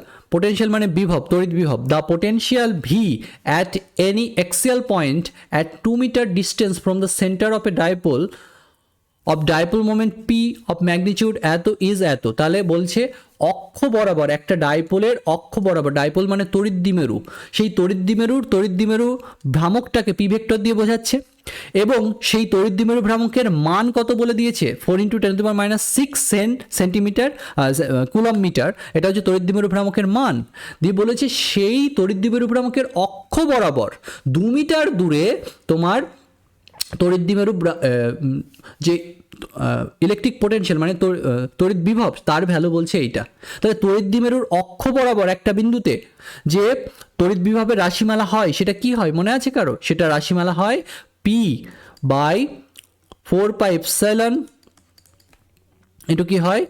Speaker 1: মানে বিভব, তড়িৎ বিভব, the potential V at any axial point at 2 metre distance from the centre of a dipole of dipole moment p of magnitude এত ইজ এত। তাহলে বলছে অক্ষ বরাবর একটা ডাইপোলের অক্ষ বরাবর, ডাইপোল মানে তড়িৎ দ্বিমেরু, সেই তড়িৎ দ্বিমেরু ভ্রামকটাকে পি ভেক্টর দিয়ে বোঝাচ্ছে, এবং সেই তড়িৎ দ্বিমেরু ভ্রামকের মান কত বলে দিয়েছে, 4 × 10⁻⁶ সেন্টিমিটার কুলম মিটার, এটা হচ্ছে তড়িৎ দ্বিমেরু ভ্রামকের মান। দিয়ে বলেছে সেই তড়িৎ দ্বিমেরু ভ্রামকের অক্ষ বরাবর 2 মিটার দূরে তোমার তড়িৎ দ্বিমেরু যে ইলেকট্রিক পোটেনশিয়াল মানে তড়িৎ বিভব তার ভ্যালু বলছে এইটা। তাহলে তড়িৎ দ্বিমেরুর অক্ষ বরাবর একটা বিন্দুতে যে তড়িৎ বিভবের রাশিমালা হয় সেটা কি হয় মনে আছে কারো? সেটা রাশিমালা হয় P/4πε এটু কি হয়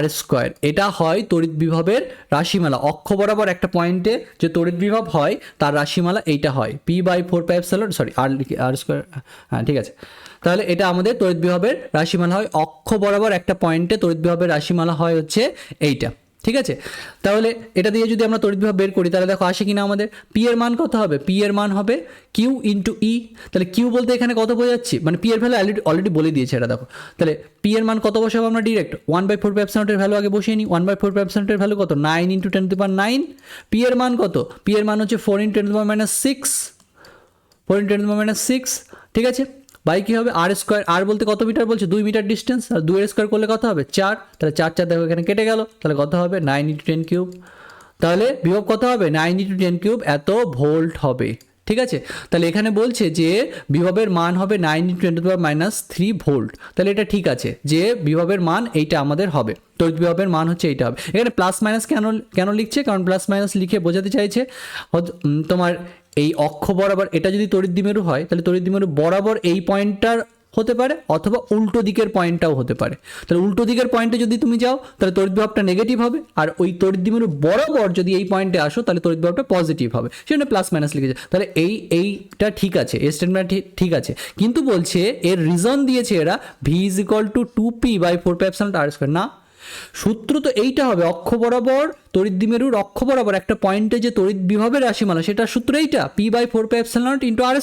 Speaker 1: r²। এটা হয় তড়িৎ বিভবের রাশিমালা, অক্ষ বরাবর একটা পয়েন্টে যে তড়িৎ বিভব হয় তার রাশিমালা এইটা হয় P/4πε, সরি r², হ্যাঁ ঠিক আছে। তাহলে এটা আমাদের তড়িৎ বিভবের রাশিমালা হয়, অক্ষ বরাবর একটা পয়েন্টে তড়িৎ বিভবের রাশিমালা হয় হচ্ছে এইটা। ঠিক আছে, তাহলে এটা দিয়ে যদি আমরা তড়িৎ বিভব বের করি তাহলে দেখো আসে কিনা আমাদের, পি এর মান কত হবে, পি এর মান হবে কিউ ইন্টু ই। তাহলে কিউ বলতে এখানে কত বোঝাচ্ছি, মানে পি এর ভ্যালু অলরেডি বলে দিয়েছে এটা দেখো। তাহলে পি এর মান কত বসাবো আমরা ডিরেক্ট, 1/4πε এর ভ্যালু আগে বসিয়ে নিই। 1/4πε এর ভ্যালু কত, 9 × 10⁹। পি এর মান কত, পি এর মান হচ্ছে 4 × 10⁻⁶, 4 × 10⁻⁶। ঠিক আছে, বাই কী হবে r², আর বলতে কত মিটার বলছে, 2 মিটার ডিস্টেন্স, আর 2 এর স্কোয়ার করলে কত হবে 4, তাহলে 4 দেখো এখানে কেটে গেল, তাহলে কত হবে 9 × 10³ তাহলে বিভব কত হবে 9 × 10³ এত ভোল্ট হবে। ঠিক আছে, তাহলে এখানে বলছে যে বিভবের মান হবে 9 × 10⁻³ ভোল্ট। তাহলে এটা ঠিক আছে যে বিভবের মান এইটা আমাদের হবে, তড়িৎ বিভবের মান হচ্ছে এইটা হবে। এখানে প্লাস মাইনাস কেন লিখছে, কারণ প্লাস মাইনাস লিখে বোঝাতে চাইছে তোমার এই অক্ষ বরাবর এটা যদি তড়িৎ দ্বিমেরু হয় তাহলে তড়িৎ দ্বিমেরু বরাবর এই পয়েন্টটার হতে পারে, অথবা উল্টো দিকের পয়েন্টটাও হতে পারে। তাহলে উল্টো দিকের পয়েন্টে যদি তুমি যাও তাহলে তড়িৎ বিভবটা নেগেটিভ হবে, আর ওই তড়িৎ দ্বিমেরু বরাবর যদি এই পয়েন্টে আসো তাহলে তড়িৎ বিভবটা পজিটিভ হবে, সেজন্য প্লাস মাইনাস লিখেছে। তাহলে এইটা ঠিক আছে, এই স্টেটমেন্ট ঠিক আছে, কিন্তু বলছে এর রিজন দিয়েছে এরা V = 2P/4πε r²। না, সূত্র তো এইটা হবে, অক্ষ বরাবর তড়িৎ দ্বিমেরুর অক্ষ বরাবর একটা পয়েন্টে যে তড়িৎ বিভবের রাশিমালা সেটা সূত্র এইটা P/4πε r²।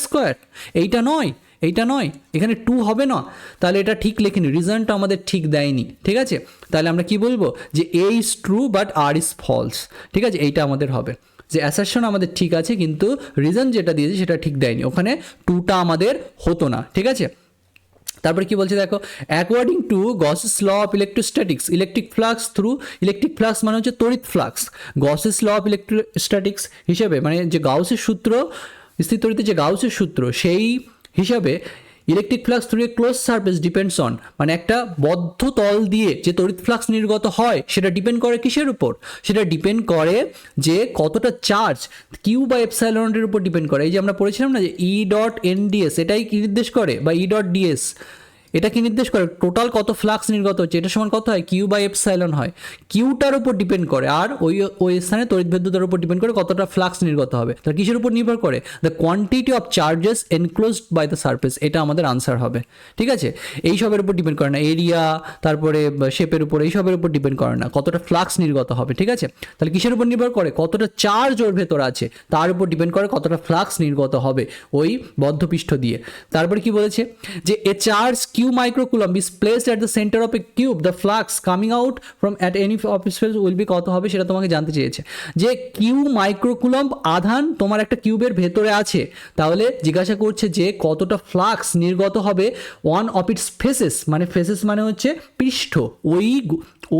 Speaker 1: এইটা নয়, এখানে 2 হবে না, তাহলে এটা ঠিক লেখিনি, রিজনটা আমাদের ঠিক দেয়নি। ঠিক আছে, তাহলে আমরা কি বলবো যে A is true but R is false। ঠিক আছে, এইটা আমাদের হবে যে অ্যাসারশন আমাদের ঠিক আছে কিন্তু রিজন যেটা দিয়েছে সেটা ঠিক দেয়নি, ওখানে 2টা আমাদের হতো না। ঠিক আছে, তারপরে কি বলছে দেখো, according to Gauss's law of electrostatics, electric flux through, electric flux মানে হচ্ছে তড়িৎ ফ্লাক্স, গসেস ল অফ ইলেকট্রোস্ট্যাটিক্স হিসেবে মানে যে গাউসের সূত্র, স্থির তড়িতের যে গাউসের সূত্র সেই হিসাবে electric flux through a close surface depends on, মানে একটা বদ্ধ তল দিয়ে যে তড়িৎ ফ্লাক্স নির্গত হয় সেটা ডিপেন্ড করে কিসের উপর, সেটা ডিপেন্ড করে যে কতটা চার্জ Q/ε এর উপর ডিপেন্ড করে। এই যে আমরা পড়েছিলাম না যে E.NDS এটাই কি নির্দেশ করে, বা E.DS এটা কি নির্দেশ করে, টোটাল কত ফ্লাক্স নির্গত হচ্ছে, এটা সমান কত হয় Q/ε হয়, কিউটার উপর ডিপেন্ড করে, আর ওই স্থানে তড়িৎভেদ্যতার উপর ডিপেন্ড করে কতটা ফ্লাক্স নির্গত হবে। তাহলে কিসের উপর নির্ভর করে, the quantity of charges enclosed by the surface, এটা আমাদের আনসার হবে। ঠিক আছে, এইসবের উপর ডিপেন্ড করে না, এরিয়া তারপরে শেপের উপর, এইসবের উপর ডিপেন্ড করে না, কতটা ফ্লাক্স নির্গত হবে। ঠিক আছে, তাহলে কিসের উপর নির্ভর করে, কতটা চার্জ ওর ভেতর আছে তার উপর ডিপেন্ড করে কতটা ফ্লাক্স নির্গত হবে ওই বদ্ধপৃষ্ঠ দিয়ে। তারপরে কি বলেছে যে এ charge Q microcoulomb is placed at the center of a cube, the flux coming out from at any of its face will be কত হবে সেটা তোমাকে জানতে চেয়েছে। যে Q microcoulomb আধান তোমার একটা কিউবের ভেতরে আছে, তাহলে জিজ্ঞাসা করছে যে কতটা ফ্লাক্স নির্গত হবে ওয়ান অফ ইটস ফেসেস, মানে ফেসেস মানে হচ্ছে পৃষ্ঠ,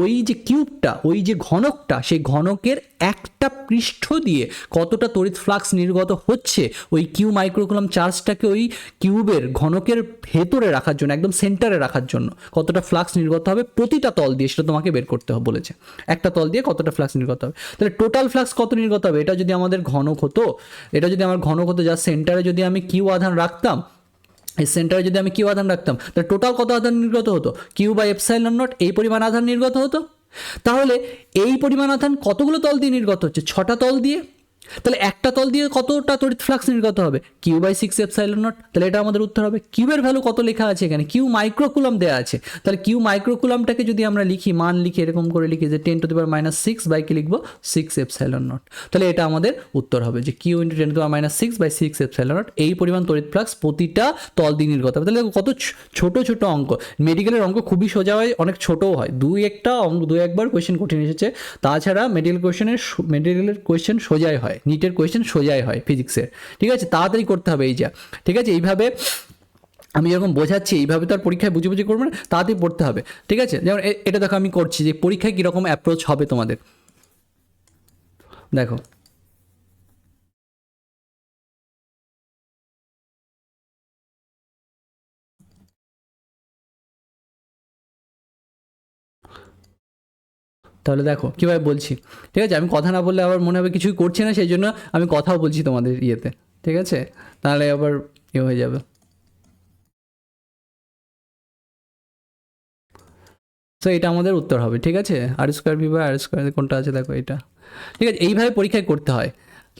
Speaker 1: ওই যে কিউবটা, ওই যে ঘনকটা, সেই ঘনকের একটা পৃষ্ঠ দিয়ে কতটা তড়িৎ ফ্লাক্স নির্গত হচ্ছে ওই কিউ মাইক্রোকুলম চার্জটাকে ওই কিউবের ঘনকের ভেতরে রাখার জন্য, একদম সেন্টারে রাখার জন্য কতটা ফ্লাক্স নির্গত হবে প্রতিটা তল দিয়ে, সেটা তোমাকে বের করতে হবে বলেছে, একটা তল দিয়ে কতটা ফ্লাক্স নির্গত হবে। তাহলে টোটাল ফ্লাক্স কত নির্গত হবে, এটা যদি আমাদের ঘনক হতো, যার সেন্টারে যদি আমি কিউ আধান রাখতাম, এই সেন্টারে যদি আমি কিউ আধান রাখতাম তাহলে টোটাল কত আধান নির্গত হতো, Q/ε0, এই পরিমাণ আধান নির্গত হতো। তাহলে এই পরিমাণ আধান কতগুলো তল দিয়ে নির্গত হচ্ছে, 6টা তল দিয়ে। তাহলে একটা তল দিয়ে কতটা তড়িৎ ফ্লাক্স নির্গত হবে, Q/6ε0। তাহলে এটা আমাদের উত্তর হবে। কিউবের ভ্যালু কত লেখা আছে এখানে, কিউ মাইক্রোকুলাম দেওয়া আছে। তাহলে কিউ মাইক্রোকুলামটাকে যদি আমরা লিখি, মান লিখি এরকম করে লিখি যে 10⁻⁻6 বাই কি লিখবো 6ε0, তাহলে এটা আমাদের উত্তর হবে যে Q × 10⁻6/6ε0 এই পরিমাণ তড়িৎ ফ্লাক্স প্রতিটা তল দিয়ে নির্গত হবে। তাহলে কত ছোট ছোট অঙ্ক। মেডিকেলের অঙ্ক খুবই সোজা হয়, অনেক ছোটও হয়, দুই একবার কোয়েশ্চেন কঠিন এসেছে। তাছাড়া মেডিকেলের কোয়েশ্চেন সোজাই হয়, নিটের কোয়েশ্চেন সোজাই হয় ফিজিক্সের। ঠিক আছে, তাড়াতাড়ি করতে হবে এই যা। ঠিক আছে, এইভাবে আমি যখন বোঝাচ্ছি এইভাবে তো আর পরীক্ষায় বুঝে বুঝে করবো না, তাড়াতাড়ি পড়তে হবে। ঠিক আছে, যেমন এটা দেখো আমি করছি যে পরীক্ষায় কীরকম অ্যাপ্রোচ হবে তোমাদের। দেখো তাহলে দেখো কীভাবে বলছি। ঠিক আছে, আমি কথা না বললে আবার মনে হবে কিছুই করছি না, সেই জন্য আমি কথাও বলছি তোমাদের ইয়েতে। ঠিক আছে, তাহলে আবার হয়ে যাবে। তো এটা আমাদের উত্তর হবে। ঠিক আছে, R²V/R² কোনটা আছে দেখো এটা। ঠিক আছে, এইভাবে পরীক্ষায় করতে হয়।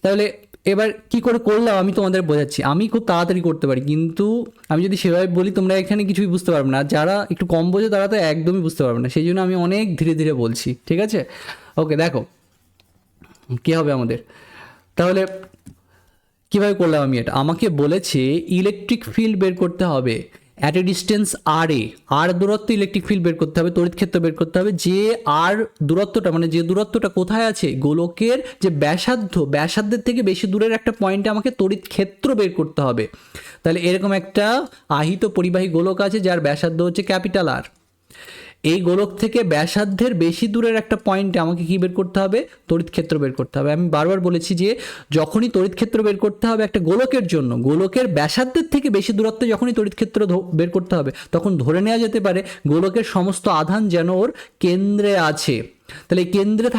Speaker 1: তাহলে এবার কি করে করলাম আমি তোমাদের বোঝাচ্ছি। আমি খুব তাড়াতাড়ি করতে পারি, কিন্তু আমি যদি সেভাবে বলি তোমরা এখানে কিছুই বুঝতে পারবে না। যারা একটু কম বোঝে তারা তো একদমই বুঝতে পারবে না, সেই জন্য আমি অনেক ধীরে ধীরে বলছি। ঠিক আছে, ওকে, দেখো কী হবে আমাদের। তাহলে কীভাবে করলাম আমি এটা, আমাকে বলেছে ইলেকট্রিক ফিল্ড বের করতে হবে অ্যাট এ ডিস্টেন্স আর দূরত্ব ইলেকট্রিক ফিল্ড বের করতে হবে, তড়িৎ ক্ষেত্র বের করতে হবে। যে আর দূরত্বটা মানে যে দূরত্বটা কোথায় আছে, গোলকের যে ব্যাসার্ধের থেকে বেশি দূরের একটা পয়েন্টে আমাকে তড়িৎ ক্ষেত্র বের করতে হবে। তাহলে এরকম একটা আহিত পরিবাহী গোলক আছে যার ব্যাসার্ধ হচ্ছে ক্যাপিটাল আর। এই গোলক থেকে ব্যাসার্ধের বেশি দূরের একটা পয়েন্টে আমাকে কি বের করতে হবে, তড়িৎ ক্ষেত্র বের করতে হবে। আমি বারবার বলেছি যে যখনই তড়িৎ ক্ষেত্র বের করতে হবে একটা গোলকের জন্য, গোলকের ব্যাসার্ধের থেকে বেশি দূরত্বে যখনই তড়িৎ ক্ষেত্র বের করতে হবে, তখন ধরে নেওয়া যেতে পারে গোলকের সমস্ত আধান যেন ওর কেন্দ্রে আছে। তাহলে এই কেন্দ্রে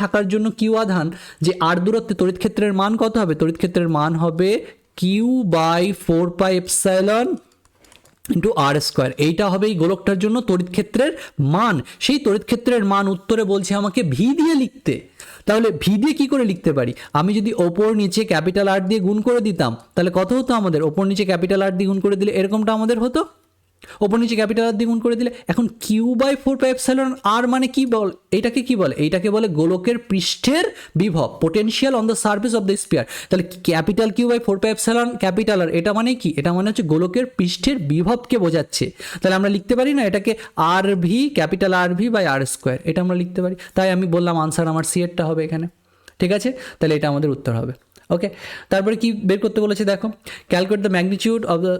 Speaker 1: থাকার জন্য কিউ আধান যে আর দূরত্বে তড়িৎ ক্ষেত্রের মান কত হবে, তড়িৎ ক্ষেত্রের মান হবে Q/4πε × R²। এইটা হবে এই গোলকটার জন্য তড়িৎ ক্ষেত্রের মান। সেই তড়িৎ ক্ষেত্রের মান উত্তরে বলছে আমাকে ভি দিয়ে লিখতে। তাহলে ভি দিয়ে কী করে লিখতে পারি, আমি যদি ওপর নিচে ক্যাপিটাল আর দিয়ে গুণ করে দিতাম তাহলে কত হতো আমাদের, ওপর নিচে ক্যাপিটাল আর দিয়ে গুণ করে দিলে এরকমটা আমাদের হতো, ওপর নিচে ক্যাপিটাল আর দিয়ে গুণ করে দিলে। এখন Q/4πε মানে কি বল, এইটাকে কি বলে, এইটাকে বলে গোলকের পৃষ্ঠের বিভব, potential on the surface of the spear. তাহলে ক্যাপিটাল Q/4πε ক্যাপিটাল আর, এটা মানে কি, এটা মানে হচ্ছে গোলকের পৃষ্ঠের বিভবকে বোঝাচ্ছে। তাহলে আমরা লিখতে পারি না এটাকে RV, ক্যাপিটাল RV/R², এটা আমরা লিখতে পারি। তাই আমি বললাম আনসার আমার সি এরটা হবে এখানে। ঠিক আছে, তাহলে এটা আমাদের উত্তর হবে। ওকে, তারপরে কি বের করতে বলেছে দেখো, calculate the magnitude of the,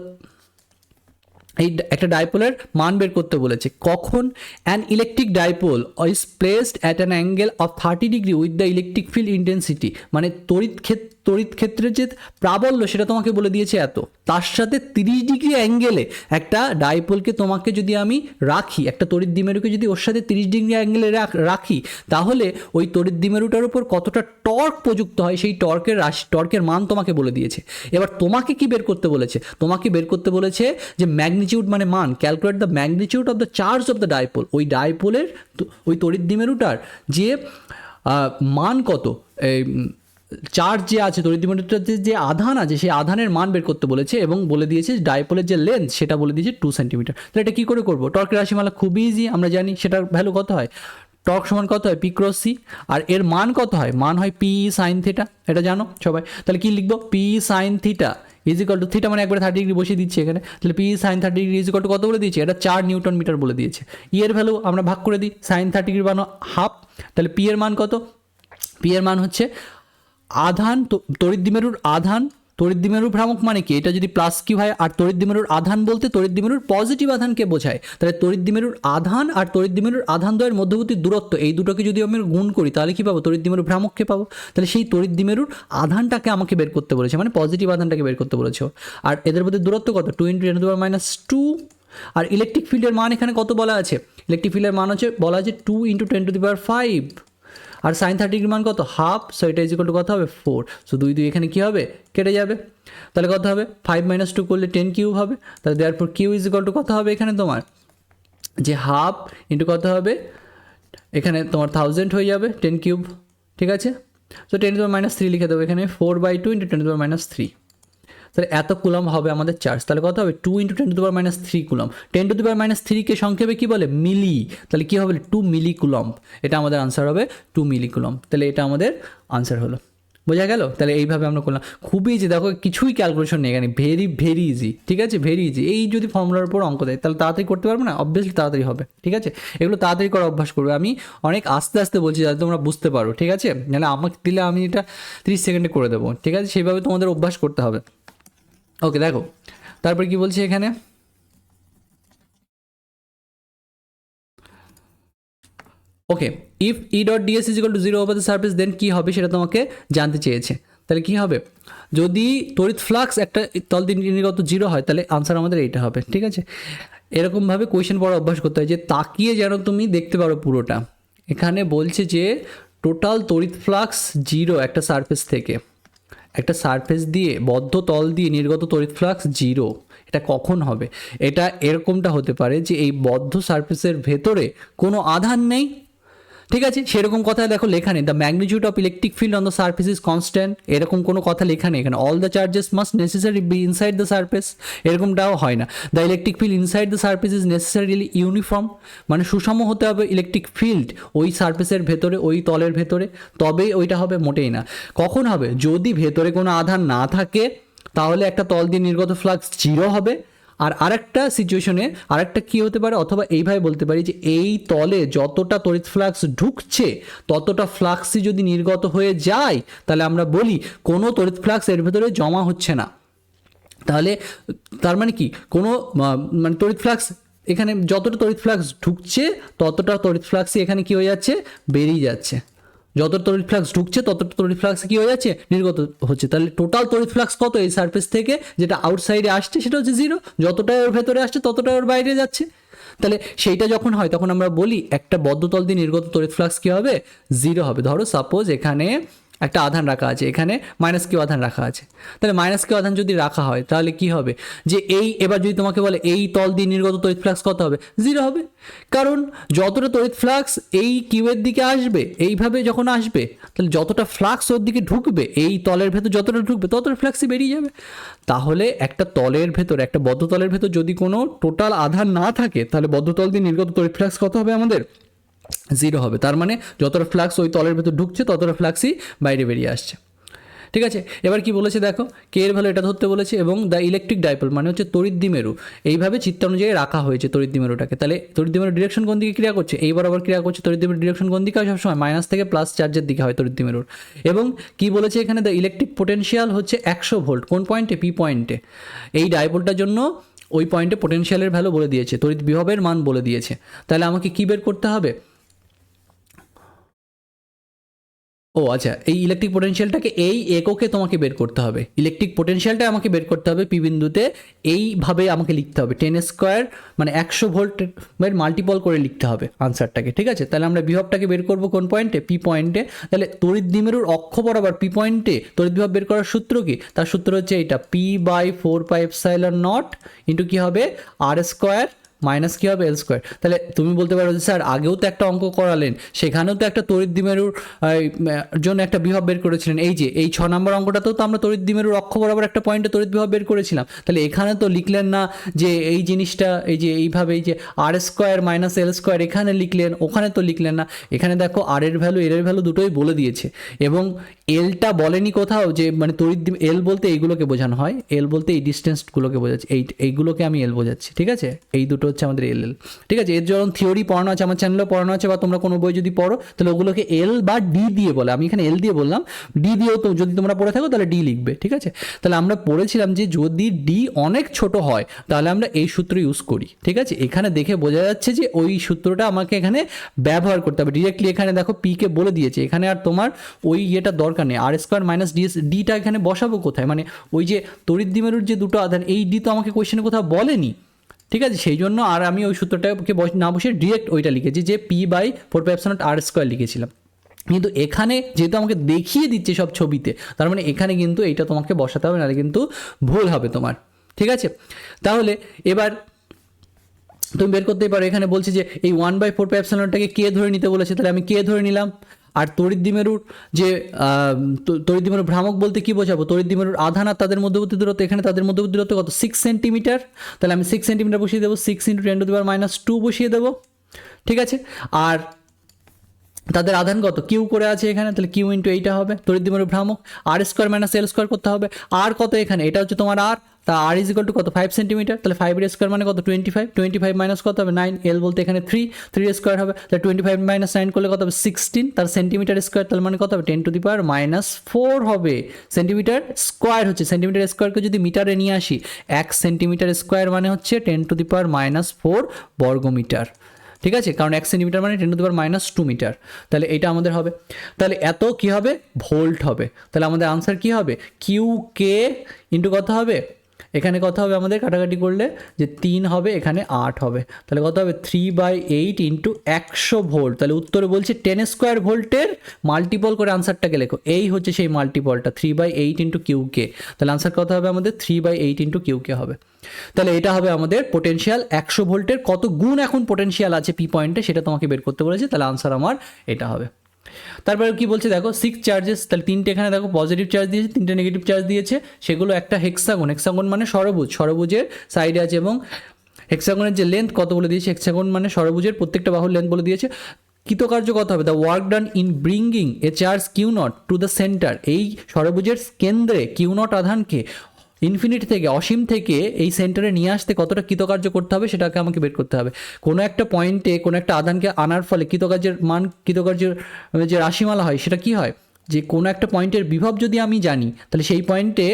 Speaker 1: এই একটা ডাইপোলের মান বের করতে বলেছে। কখন an electric dipole is placed at an angle of 30 degree with the electric field intensity, মানে তড়িৎ ক্ষেত্রের যে প্রাবল্য সেটা তোমাকে বলে দিয়েছে এত, তার সাথে 30 ডিগ্রি অ্যাঙ্গেলে একটা ডাইপোলকে তোমাকে যদি আমি রাখি, একটা তড়িৎ দ্বিমেরুকে যদি ওর সাথে 30 ডিগ্রি অ্যাঙ্গেলে রাখি, তাহলে ওই তড়িৎ দ্বিমেরুটার উপর কতটা টর্ক প্রযুক্ত হয় সেই টর্কের মান তোমাকে বলে দিয়েছে। এবার তোমাকে কি বের করতে বলেছে, তোমাকে বের করতে বলেছে যে ম্যাগনিটিউড মানে মান, calculate the magnitude of the charge of the dipole, ওই ডাইপোলের ওই তড়িৎ দ্বিমেরুটার যে মান কত, এই চার্জ যে আছে তড়িৎ দ্বিমেরুটাতে যে আধান আছে সেই আধানের মান বের করতে বলেছে, এবং বলে দিয়েছে ডাইপোলের যে লেন্থ সেটা বলে দিয়েছে 2 সেন্টিমিটার। তাহলে এটা কী করে করবো, টর্কের রাশিমালা খুবই ইজি, আমরা জানি সেটার ভ্যালু কত হয়, টর্ক সমান কত হয় P×C, আর এর মান কত হয়, মান হয় P sin θ, এটা জানো সবাই। তাহলে কি লিখবো, P sin θ = থিটা মানে একবারে 30 ডিগ্রি বসিয়ে দিচ্ছি এখানে। তাহলে P sin 30 ডিগ্রি = কত বলে দিয়েছে, এটা 4 নিউটন মিটার বলে দিয়েছে। ই এর ভ্যালু আমরা ভাগ করে দিই, sin 30 ডিগ্রি মানে হাফ, তাহলে P এর মান কত, P এর মান হচ্ছে আধান, তড়িৎ দ্বিমেরুর আধান, তড়িৎ দ্বিমেরুর ভ্রামক মানে কি, এটা যদি প্লাস কিউ হয়, আর তড়িৎ দ্বিমেরুর আধান বলতে তড়িৎ দ্বিমেরুর পজিটিভ আধানকে বোঝায়। তাহলে তড়িৎ দ্বিমেরুর আধান আর তড়িৎ দ্বিমেরুর আধান দ্বয়ের মধ্যবর্তী দূরত্ব, এই দুটোকে যদি আমি গুণ করি তাহলে কি পাবো, তড়িৎ দ্বিমেরুর ভ্রামককে পাবো। তাহলে সেই তড়িৎ দ্বিমেরুর আধানটাকে আমাকে বের করতে বলেছে, মানে পজিটিভ আধানটাকে বের করতে বলেছে। আর এদের মধ্যে দূরত্ব কত, 2 × 10⁻²। আর ইলেকট্রিক ফিল্ডের মান এখানে কত বলা আছে, ইলেকট্রিক ফিল্ডের মান হচ্ছে বলা আছে 2 × 10⁵। আর sin 30 ডিগ্রি মান কত, হাফ, সো এটা = কত হবে 4। সো 2 2 এখানে কী হবে, কেটে যাবে। তাহলে কত হবে, 5 - 2 করলে 10 কিউব হবে। তাহলে দেয়ারফর Q = কত হবে এখানে তোমার, যে হাফ ইন্টু কত হবে, এখানে তোমার 1000 হয়ে যাবে 10 কিউব। ঠিক আছে, তো 10⁻³ লিখে দেবো এখানে, 4/2 × 10⁻³। তাহলে এত কুলম্ব হবে আমাদের চার্জ। তাহলে কত হবে? 2 × 10⁻³ কুলম্ব। 10⁻³ কে সংক্ষেপে কি বলে? মিলি। তাহলে কি হবে? 2 মিলি কুলম্ব। এটা আমাদের আনসার হবে 2 মিলি কুলম্ব। তাহলে এটা আমাদের আনসার হলো। বোঝা গেল? তাহলে এইভাবে আমরা করলাম, খুবই ইজি। দেখো কিছুই ক্যালকুলেশন নেই এখানে, ভেরি ভেরি ইজি। ঠিক আছে, ভেরি ইজি। এই যদি ফর্মুলার উপর অঙ্ক দেয় তাহলে তাড়াতাড়ি করতে পারবে না? অবভিয়াসলি তাড়াতাড়ি হবে। ঠিক আছে, এগুলো তাড়াতাড়ি করার অভ্যাস করবে। আমি অনেক আস্তে আস্তে বলছি যাতে তোমরা বুঝতে পারো। ঠিক আছে, নাহলে আমাকে দিলে আমি এটা 30 সেকেন্ডে করে দেবো। ঠিক আছে, সেইভাবে তোমাদের অভ্যাস করতে হবে। ওকে, দেখো তারপর কি বলছি এখানে, okay, if E.ds is equal to 0 over the surface then কি হবে সেটা তোমাকে জানতে চেয়েছে। তাহলে কি হবে? যদি তড়িৎ ফ্লাক্স একটা তল দিয়ে নির্গত 0 হয় তাহলে আনসার আমাদের এইটা হবে। ঠিক আছে, এরকমভাবে কোয়েশ্চেন পড়া অভ্যাস করতে হয় যে তাকিয়ে যেন তুমি দেখতে পারো পুরোটা। এখানে বলছে যে টোটাল তড়িৎ ফ্লাক্স 0 একটা সারফেস থেকে, একটা সারফেস দিয়ে বদ্ধ তল দিয়ে নির্গত তড়িৎ ফ্লাক্স 0। এটা কখন হবে? এটা এরকমটা হতে পারে যে এই বদ্ধ সারফেসের ভেতরে কোনো আধান নেই। ঠিক আছে, সেরকম কথা দেখো লেখা নেই, the magnitude of electric field on the surface is constant, এরকম কোনো কথা লেখা নেই এখানে। All the charges must necessary be inside the surface, এরকমটাও হয় না। The electric field inside the surface is necessarily uniform, মানে সুষম হতে হবে ইলেকট্রিক ফিল্ড ওই সারফেসের ভেতরে, ওই তলের ভেতরে, তবেই ওইটা হবে, মোটেই না। কখন হবে? যদি ভেতরে কোনো আধান না থাকে তাহলে একটা তল দিয়ে নির্গত ফ্লাক্স 0 হবে। আর আরেকটা সিচুয়েশনে আরেকটা কী হতে পারে, অথবা এইভাবে বলতে পারি যে এই তলে যতটা তড়িৎ ফ্লাক্স ঢুকছে ততটা ফ্লাক্সই যদি নির্গত হয়ে যায় তাহলে আমরা বলি কোনো তড়িৎ ফ্লাক্স এর ভেতরে জমা হচ্ছে না। তাহলে তার মানে কি, কোনো মানে তড়িৎ ফ্লাক্স এখানে যতটা তড়িৎ ফ্লাক্স ঢুকছে ততটা তড়িৎ ফ্লাক্সই এখানে কী হয়ে যাচ্ছে? বেরিয়ে যাচ্ছে। যত তড়িৎ ফ্লাক্স ঢুকছে ততটা তড়িৎ ফ্লাক্স কী হয়ে যাচ্ছে? নির্গত হচ্ছে। তাহলে টোটাল তড়িৎ ফ্লাক্স কত এই সারফেস থেকে? যেটা আউটসাইডে আসছে সেটা হচ্ছে 0, যতটাই ওর ভেতরে আসছে ততটাই ওর বাইরে যাচ্ছে। তাহলে সেইটা যখন হয় তখন আমরা বলি একটা বদ্ধতল দিয়ে নির্গত তড়িৎ ফ্লাক্স কী হবে? 0 হবে। ধরো সাপোজ এখানে একটা আধান রাখা আছে, এখানে -q আধান রাখা আছে। তাহলে -q আধান যদি রাখা হয় তাহলে কি হবে? যে এই এবার যদি তোমাকে বলে এই তল দিয়ে নির্গত তড়িৎ ফ্লাক্স কত হবে? 0 হবে। কারণ যতটা তড়িৎ ফ্লাক্স এই কিউয়ের দিকে আসবে, এইভাবে যখন আসবে তাহলে যতটা ফ্লাক্স ওর দিকে ঢুকবে, এই তলের ভেতর যতটা ঢুকবে ততটা ফ্লাক্সই বেরিয়ে যাবে। তাহলে একটা তলের ভেতর, একটা বদ্ধ তলের ভেতর যদি কোনো টোটাল আধান না থাকে তাহলে বদ্ধ তল দিয়ে নির্গত তড়িৎ ফ্লাক্স কত হবে আমাদের? 0 হবে। তার মানে যতটা ফ্লাক্স ওই তলের ভেতর ঢুকছে ততটা ফ্লাক্সই বাইরে বেরিয়ে আসছে। ঠিক আছে, এবার কি বলেছে দেখো, কে এর ভ্যালু এটা ধরতে বলেছে, এবং দ্য ইলেকট্রিক ডাইপোল মানে হচ্ছে তড়িৎ দ্বিমেরু এইভাবে চিত্র অনুযায়ী রাখা হয়েছে তড়িৎ দ্বিমেরুটাকে। তাহলে তড়িৎ দ্বিমেরু ডিরেকশন কোন দিকে ক্রিয়া করছে? এই বরাবর ক্রিয়া করছে। তড়িৎ দ্বিমেরু ডিরেকশন কোন দিকে হয়? সবসময় মাইনাস থেকে প্লাস চার্জের দিকে হয় তড়িৎ দ্বিমেরুর। এবং কি বলেছে এখানে, দ্য ইলেকট্রিক পোটেনশিয়াল হচ্ছে 100 ভোল্ট। কোন পয়েন্টে? পি পয়েন্টে। এই ডাইপোলটার জন্য ওই পয়েন্টে পোটেনশিয়ালের ভ্যালু বলে দিয়েছে, তড়িৎ বিভবের মান বলে দিয়েছে। তাহলে আমাকে কি বের করতে হবে? ও আচ্ছা, এই ইলেকট্রিক পোটেনশিয়ালটাকে এই এককে তোমাকে বের করতে হবে। ইলেকট্রিক পোটেনশিয়ালটা আমাকে বের করতে হবে পি বিন্দুতে, এইভাবে আমাকে লিখতে হবে 10² মানে 100 ভোল্টের মাল্টিপল করে লিখতে হবে আনসারটাকে। ঠিক আছে, তাহলে আমরা বিভবটাকে বের করবো কোন পয়েন্টে? পি পয়েন্টে। তাহলে তড়িৎ দ্বিমেরুর অক্ষ বরাবর পি পয়েন্টে তড়িৎ বিভব বের করার সূত্র কি? তার সূত্র হচ্ছে এইটা, P/4πε0 ইন্টু কী হবে? R² মাইনাস কী হবে? L²। তাহলে তুমি বলতে পারো যে স্যার আগেও তো একটা অঙ্ক করালেন, সেখানেও তো একটা তড়িৎ দ্বিমেরুর জন্য একটা বিভব বের করেছিলেন। এই যে এই 6 নম্বর অঙ্কটাতেও তো আমরা তড়িৎ দ্বিমেরুর অক্ষ বরাবর একটা পয়েন্টে তড়িৎ বিভব বের করেছিলাম। তাহলে এখানে তো লিখলেন না যে এই জিনিসটা, এই যে এইভাবে এই যে R² মাইনাস L² এখানে লিখলেন, ওখানে তো লিখলেন না। এখানে দেখো আর এর ভ্যালু এর ভ্যালু দুটোই বলে দিয়েছে, এবং এলটা বলেনি কোথাও যে মানে তড়িৎ এল বলতে এইগুলোকে বোঝানো হয়, এল বলতে এই ডিস্টেন্সগুলোকে বোঝাচ্ছে, এইগুলোকে আমি এল বোঝাচ্ছি। ঠিক আছে, এই দুটো হচ্ছে আমাদের এল। ঠিক আছে, এর যখন থিওরি পড়ানো আছে আমার চ্যানেলেও পড়ানো আছে, বা তোমরা কোনো বই যদি পড়ো তাহলে ওগুলোকে এল বা ডি দিয়ে বলে। আমি এখানে এল দিয়ে বললাম, ডি দিয়েও তো যদি তোমরা পড়ে থাকো তাহলে ডি লিখবে। ঠিক আছে, তাহলে আমরা পড়েছিলাম যে যদি ডি অনেক ছোট হয় তাহলে আমরা এই সূত্র ইউজ করি। ঠিক আছে, এখানে দেখে বোঝা যাচ্ছে যে ওই সূত্রটা আমাকে এখানে ব্যবহার করতে হবে ডিরেক্টলি। এখানে দেখো পিকে বলে দিয়েছে, এখানে আর তোমার ওই ইয়েটা দরকার নেই। R² মাইনাস ডিটা এখানে বসাবো কোথায়? মানে ওই যে তড়িৎ দ্বিমেরুর যে দুটো আধান, এই ডি তো আমাকে কোয়েশ্চেনে কোথাও বলেনি। ঠিক আছে, সেই জন্য আর আমি ওই সূত্রটাকে না বসে ডিরেক্ট ওইটা লিখেছি যে P/4πε0 R² লিখেছিলাম। কিন্তু এখানে যেহেতু আমাকে দেখিয়ে দিচ্ছে সব ছবিতে, তার মানে এখানে কিন্তু এইটা তোমাকে বসাতে হবে, নাহলে কিন্তু ভুল হবে তোমার। ঠিক আছে, তাহলে এবার তুমি বের করতেই পারো। এখানে বলছে যে এই 1/4πε0টাকে কে ধরে নিতে বলেছে, তাহলে আমি কে ধরে নিলাম। আর তড়িৎ দ্বিমেরুর যে তড়িৎ দ্বিমেরুর ভ্রামক বলতে কি বোঝাবো, তড়িৎ দ্বিমেরুর আধান আর তাদের মধ্যবর্তী দূরত্ব, এখানে তাদের মধ্যবর্তী দূরত্ব কত 6 সেন্টিমিটার, তাহলে আমি 6 সেন্টিমিটার বসিয়ে দেবো, 6 × 10⁻² বসিয়ে দেবো, ঠিক আছে। আর তাদের আধান কত কিউ করে আছে এখানে, তাহলে কিউ ইন্টু এইটা হবে তড়িৎ দ্বিমেরুর ভ্রামক, r² - l² করতে হবে, আর কত এখানে, এটা হচ্ছে তোমার আর, তা r = কত 5 সেন্টিমিটার, তাহলে 5 মানে কত 25, 25 মাইনাস কত হবে 9, l বলতে এখানে 3 হবে, তাহলে 25 - 9 করলে কত হবে 16, তার সেন্টিমিটার স্কোয়ার, তাহলে মানে কত হবে 10⁻⁻4 হবে, সেন্টিমিটার স্কোয়ার হচ্ছে, সেন্টিমিটার স্কোয়ারকে যদি মিটারে নিয়ে আসি 1 সেন্টিমিটার স্কোয়ার মানে হচ্ছে 10⁻⁻4 বর্গমিটার, ঠিক আছে, কারণ 1 সেন্টিমিটার মানে 10⁻² মিটার, তাহলে এটা আমাদের হবে, তাহলে এত কি হবে ভোল্ট হবে, তাহলে আমাদের আনসার কি হবে কিউ কে ইন্টু কত হবে, এখানে কত হবে আমাদের কাটাকাটি করলে যে 3 হবে, এখানে 8 হবে, তাহলে কত হবে 3/8 ইন্টু 100 ভোল্ট, তাহলে উত্তরে বলছে 10² ভোল্টের মাল্টিপল করে আনসারটাকে লেখো, এই হচ্ছে সেই মাল্টিপলটা 3/8 ইন্টু কিউ কে, তাহলে আনসার কত হবে আমাদের 3/8 ইন্টু কিউ কে হবে, তাহলে এটা হবে আমাদের পোটেনশিয়াল 100 ভোল্টের কত গুণ এখন পোটেনশিয়াল আছে পি পয়েন্টে সেটা তোমাকে বের করতে বলেছে, তাহলে আনসার আমার এটা হবে। তারপরে কি বলছে দেখো 6 চার্জেস, তাহলে 3টে এখানে দেখো পজিটিভ চার্জ দিয়েছে, 3টে নেগেটিভ চার্জ দিয়েছে, সেগুলো একটা হেক্সাগন, হেক্সাগন মানে ষড়ভুজ, ষড়ভুজের সাইডে আছে, এবং হেক্সাগনের যে লেন্থ কত বলে দিয়েছে, হেক্সাগন মানে ষড়ভুজের প্রত্যেকটা বাহুর লেন্থ বলে দিয়েছে, কৃতকার্য কত হবে the work done in bringing A charge Q0 to the centre, এই ষড়ভুজের কেন্দ্রে Q0 আধানকে ইনফিনিটি থেকে অসীম থেকে এই সেন্টারে নিয়ে আসতে কতটা কৃতকার্য করতে হবে সেটাকে আমাকে বের করতে হবে, কোনো একটা পয়েন্টে কোনো একটা আধানকে আনার ফলে কৃতকার্যের মান, কৃতকার্যের যে রাশিমালা হয় সেটা কি হয়, যে কোনো একটা পয়েন্টের বিভব যদি আমি জানি তাহলে সেই পয়েন্টে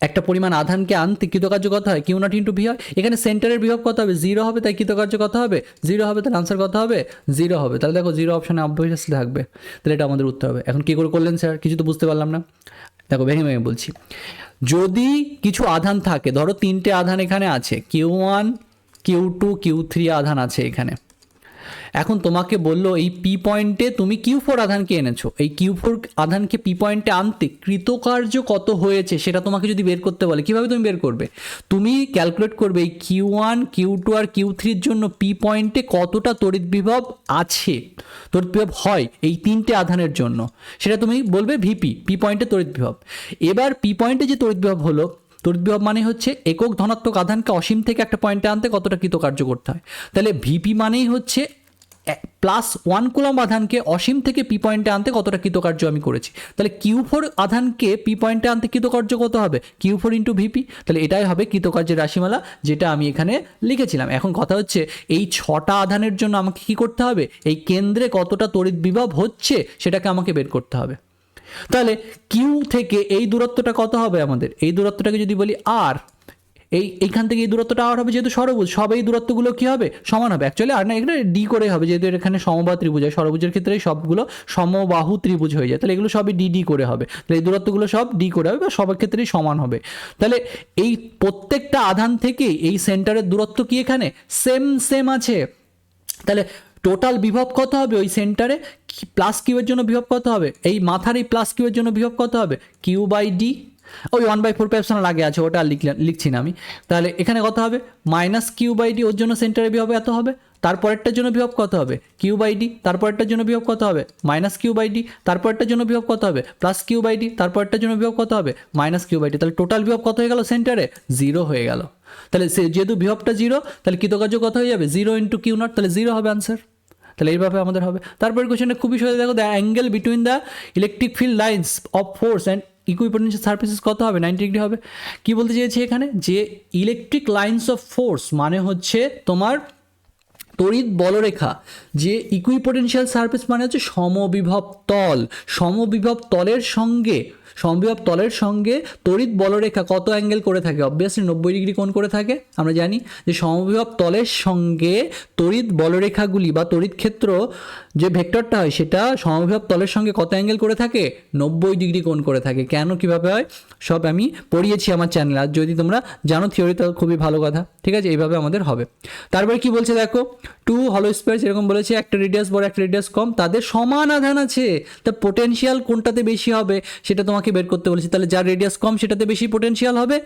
Speaker 1: একটা পরিমাণ আধানকে আনতে কৃতকার্য কত হয় Q0 × V হয়, এখানে সেন্টারের বিভব কত হবে 0 হবে, তাই কৃতকার্য কত হবে 0 হবে, তাহলে আনসার কত হবে 0 হবে, তাহলে দেখো 0 অপশানে অবভিয়াসলি থাকবে, তাহলে এটা আমাদের উত্তর হবে। এখন কী করে করলেন স্যার, কিছু তো বুঝতে পারলাম না, দেখো ভেঙে ভেঙে বলছি, যদি কিছু আধান থাকে, ধরো 3টে আধান এখানে আছে, Q1 Q2 Q3 আধান আছে এখানে, এখন তোমাকে বললো এই পি পয়েন্টে তুমি Q4 আধানকে এনেছো, এই Q4 আধানকে পি পয়েন্টে আনতে কৃতকার্য কত হয়েছে সেটা তোমাকে যদি বের করতে বলে, কিভাবে তুমি বের করবে, তুমি ক্যালকুলেট করবে এই Q1 Q2 আর Q3 জন্য পি পয়েন্টে কতটা তড়িৎ বিভব আছে, তড়িৎ বিভব হয় এই 3টে আধানের জন্য, সেটা তুমি বলবে ভিপি, পি পয়েন্টে তড়িৎ বিভব। এবার পি পয়েন্টে যে তড়িৎ বিভব হলো, তড়িৎ বিভব মানে হচ্ছে একক ধনাত্মক আধানকে অসীম থেকে একটা পয়েন্টে আনতে কতটা কৃতকার্য করতে হয়, তাহলে ভিপি মানেই হচ্ছে +1 কুলম্ব আধানকে অসীম থেকে পি পয়েন্টে আনতে কতটা কৃতকার্য আমি করেছি, তাহলে Q4 আধানকে পি পয়েন্টে আনতে কৃতকার্য কত হবে Q4 × ভিপি, তাহলে এটাই হবে কৃতকার্যের রাশিমালা যেটা আমি এখানে লিখেছিলাম। এখন কথা হচ্ছে এই 6টা আধানের জন্য আমাকে কি করতে হবে, এই কেন্দ্রে কতটা তড়িৎ বিভব হচ্ছে সেটাকে আমাকে বের করতে হবে, তাহলে কিউ থেকে এই দূরত্বটা কত হবে আমাদের, এই দূরত্বটাকে যদি বলি আর, এইখান থেকে এই দূরত্বটা আর হবে, যেহেতু ষড়ভুজ সব এই দূরত্বগুলো কি হবে সমান হবে, অ্যাকচুয়ালি আর না এখানে ডি করে হবে, যেহেতু এখানে সমবাহু ত্রিভুজ হয়, ষড়ভুজের ক্ষেত্রে সবগুলো সমবাহু ত্রিভুজ হয়ে যায়, তাহলে এগুলো সবই ডি করে হবে, তাহলে এই দূরত্বগুলো সব ডি করে হবে বা সবার ক্ষেত্রেই সমান হবে, তাহলে এই প্রত্যেকটা আধান থেকে এই সেন্টারের দূরত্ব কি এখানে সেম আছে, তাহলে টোটাল বিভব কত হবে ওই সেন্টারে, প্লাস কিউয়ের জন্য বিভব কত হবে, এই মাথার এই প্লাস কিউয়ের জন্য বিভব কত হবে Q/D, ওই 1/4 আগে আছে ওটা লিখছি না আমি, তাহলে এখানে কত হবে -Q/D, ওর জন্য সেন্টারে বিভব এত হবে, তারপরেরটার জন্য বিভব কত হবে Q/D, তারপরেরটার জন্য বিভব কত হবে -Q/D, তারপরেরটার জন্য বিভব কত হবে +Q/D, তারপরেরটার জন্য বিভব কত হবে -Q/D, তাহলে টোটাল বিভব কত হয়ে গেল সেন্টারে 0 হয়ে গেল, তাহলে যেহেতু বিভবটা 0 তাহলে কৃতকার্য কত হয়ে যাবে 0 × Q0, তাহলে 0 হবে আনসার, তাহলে এইভাবে আমাদের হবে। তারপরে কোশ্চেনটা খুবই সহজ, দেখো the angle between the electric field lines of force and equipotential surfaces কত হবে 90 ডিগ্রি হবে। কি বলতে চেয়েছি এখানে, যে ইলেকট্রিক লাইন্স অফ ফোর্স মানে হচ্ছে তোমার তড়িৎ বলরেখা, যে ইকুইপোটেনশিয়াল সারফেস মানে হচ্ছে সমবিভব তল, সমবিভব তলের সঙ্গে তড়িৎ বলরেখা কত অ্যাঙ্গেল করে থাকে, অবভিয়াসলি 90 ডিগ্রি কোণ করে থাকে, আমরা জানি যে সমবিভব তলের সঙ্গে তড়িৎ বলরেখাগুলি বা তড়িৎ ক্ষেত্র যে ভেক্টরটা হয় সেটা সমবিভব তলের সঙ্গে কত অ্যাঙ্গেল করে থাকে 90 ডিগ্রি কোণ করে থাকে। কেন কীভাবে হয় সব আমি পড়িয়েছি আমার চ্যানেলে, আর যদি তোমরা জানো থিওরি তো খুবই ভালো কথা, ঠিক আছে, এইভাবে আমাদের হবে। তারপরে কি বলছে দেখো, 2 হলো স্কয়ার যেরকম বলেছে, একটা রেডিয়াস বড় একটা রেডিয়াস কম, তাদের সমান আধান আছে, তা পোটেনশিয়াল কোনটাতে বেশি হবে সেটা তোমাকে বের করতে বলেছি, তাহলে যার রেডিয়াস কম সেটাতে বেশি পোটেনশিয়াল হবে,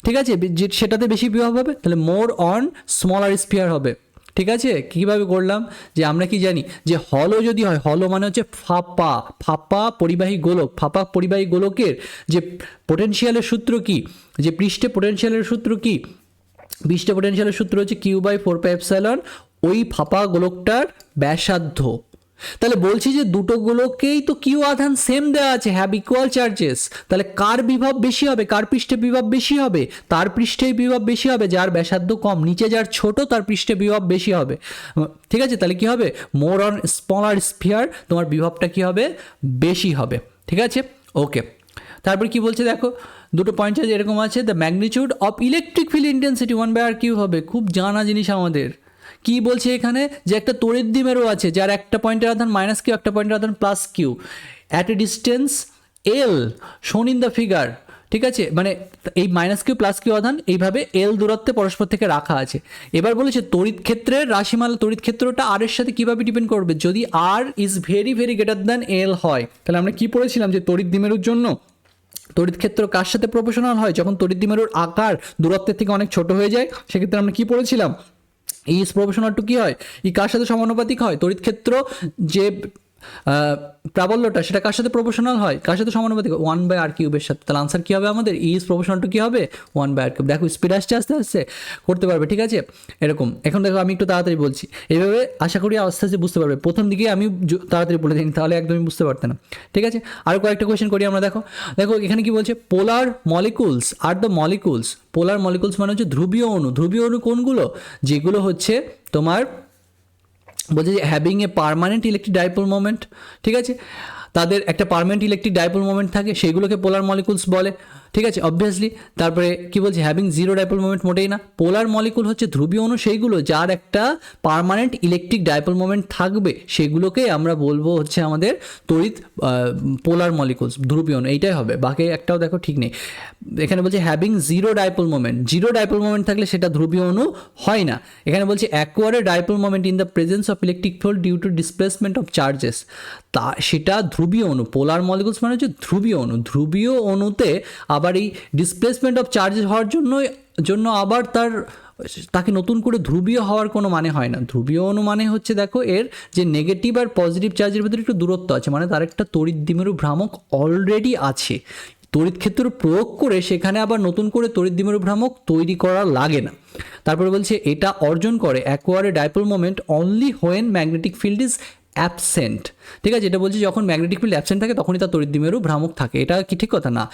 Speaker 1: ঠিক আছে, সেটাতে বেশি বিভব হবে, তাহলে মোর অন স্মলার স্ফিয়ার হবে, ঠিক আছে, কীভাবে করলাম, যে আমরা কি জানি যে হলো যদি হয়, হলো মানে হচ্ছে ফাঁপা, ফাঁপা পরিবাহী গোলক, ফাঁপা পরিবাহী গোলকের যে পোটেনশিয়ালের সূত্র কি, যে পৃষ্ঠে পোটেনশিয়ালের সূত্র কি, পৃষ্ঠে পোটেনশিয়ালের সূত্র হচ্ছে Q/4πε, ওই ফাঁপা গোলকটার ব্যাসার্ধ। তাহলে বলছি যে দুটো গোলকেই তো কিউ আধান সেম দেওয়া আছে, হ্যাভ ইকুয়াল চার্জেস, তাহলে কার বিভব বেশি হবে, কার পৃষ্ঠে বিভব বেশি হবে, তার পৃষ্ঠেই বিভব বেশি হবে যার ব্যাসার্ধ কম, নিচে যার ছোট তার পৃষ্ঠে বিভব বেশি হবে। ঠিক আছে, তাহলে কি হবে, মোর অন স্মলার স্ফিয়ার, তোমার বিভবটা কি হবে, বেশি হবে। ঠিক আছে, ওকে। তারপর কি বলছে দেখো, দুটো পয়েন্ট চার্জ এরকম আছে, the magnitude of electric field intensity 1/r³ হবে। খুব জানা জিনিস আমাদের। কি বলছে এখানে, যে একটা তড়িৎ দ্বিমেরু আছে যার একটা পয়েন্টের আধান -q, একটা পয়েন্টের আধান +q, at a distance l শোন ইন দ্য ফিগার। ঠিক আছে, মানে এই -q +q আধান এইভাবে l দূরত্বে পরস্পর থেকে রাখা আছে। এবার বলেছে তড়িৎ ক্ষেত্রের রাশিমালা, তড়িৎ ক্ষেত্রটা r এর সাথে কিভাবে ডিপেন্ড করবে, যদি r is very very greater than l হয়। তাহলে আমরা কি পড়েছিলাম, যে তড়িৎ দ্বিমেরুর জন্য তড়িৎ ক্ষেত্র কার সাথে প্রপোর্শনাল হয়, যখন তড়িৎ দ্বিমেরুর আকার দূরত্বের থেকে অনেক ছোট হয়ে যায়, সেক্ষেত্রে আমরা কি পড়েছিলাম, ই ইজ প্রপোর্শনাল টু কি হয়, ই কার সাথে সমানুপাতিক হয়, তড়িৎ ক্ষেত্র যে প্রাবল্যটা সেটা কার সাথে প্রপোর্শনাল হয়, কার সাথে সমানুপাতিক, 1/r³ এর সাথে। তাহলে আনসার কী হবে আমাদের, ই ইজ প্রপোর্শনাল টু কী হবে, 1/r³। দেখো স্পিড আসছে আস্তে আস্তে করতে পারবে। ঠিক আছে, এরকম। এখন দেখো আমি একটু তাড়াতাড়ি বলছি, এইভাবে আশা করি আস্তে আস্তে বুঝতে পারবে। প্রথম দিকে আমি তাড়াতাড়ি বলে দিই, তাহলে একদমই বুঝতে পারতে না। ঠিক আছে, আরও কয়েকটা কোয়েশ্চেন করি আমরা। দেখো দেখো এখানে কি বলছে, পোলার মলিকুলস আর দ্য মলিকুলস, পোলার মলিকুলস মানে হচ্ছে ধ্রুবীয় অণু। ধ্রুবীয় অণু কোনগুলো, যেগুলো হচ্ছে তোমার বলছে যে having a permanent electric dipole moment. ঠিক আছে, তাদের একটা পার্মানেন্ট ইলেকট্রিক ডাইপোল মোমেন্ট থাকে, সেইগুলোকে পোলার মলিকুলস বলে। ঠিক আছে, অবভিয়াসলি। তারপরে কি বলছে, হ্যাভিং জিরো ডাইপোল মোমেন্ট, মোটেই না। পোলার মলিকুল হচ্ছে ধ্রুবীয় অণু সেইগুলো যার একটা পার্মানেন্ট ইলেকট্রিক ডাইপোল মোমেন্ট থাকবে, সেগুলোকে আমরা বলবো হচ্ছে আমাদের তড়িৎ পোলার মলিকুলস, ধ্রুবীয় অণু। এইটাই হবে, বাকি একটাও দেখো ঠিক নেই। এখানে বলছে having zero dipole moment, zero dipole moment থাকলে সেটা ধ্রুবীয় অণু হয় না। এখানে বলছে acquire dipole moment in the presence of electric field due to displacement of charges, তা সেটা ধ্রুবীয় অণু। পোলার মলিকুলস মানে হচ্ছে ধ্রুবীয় অণু। ধ্রুবীয় অণুতে আবার এই ডিসপ্লেসমেন্ট অফ চার্জেস হওয়ার জন্য আবার তাকে নতুন করে ধ্রুবীয় হওয়ার কোনো মানে হয় না। ধ্রুবীয় অণু মানে হচ্ছে দেখো এর যে নেগেটিভ আর পজিটিভ চার্জের ভিতরে একটু দূরত্ব আছে, মানে তার একটা তড়িৎ দ্বিমেরু ভ্রামক অলরেডি আছে। তড়িৎ ক্ষেত্র প্রয়োগ করে সেখানে আবার নতুন করে তড়িৎ দ্বিমেরু ভ্রামক তৈরি করা লাগে না। তারপরে বলছে এটা অর্জন করে acquire dipole moment only when magnetic field is absent. ঠিক আছে, এটা বলছে যখন ম্যাগনেটিক ফিল্ড অ্যাবসেন্ট থাকে তখনই তার তড়িৎ দ্বিমেরু ভ্রামক থাকে। এটা কি ঠিক কথা না?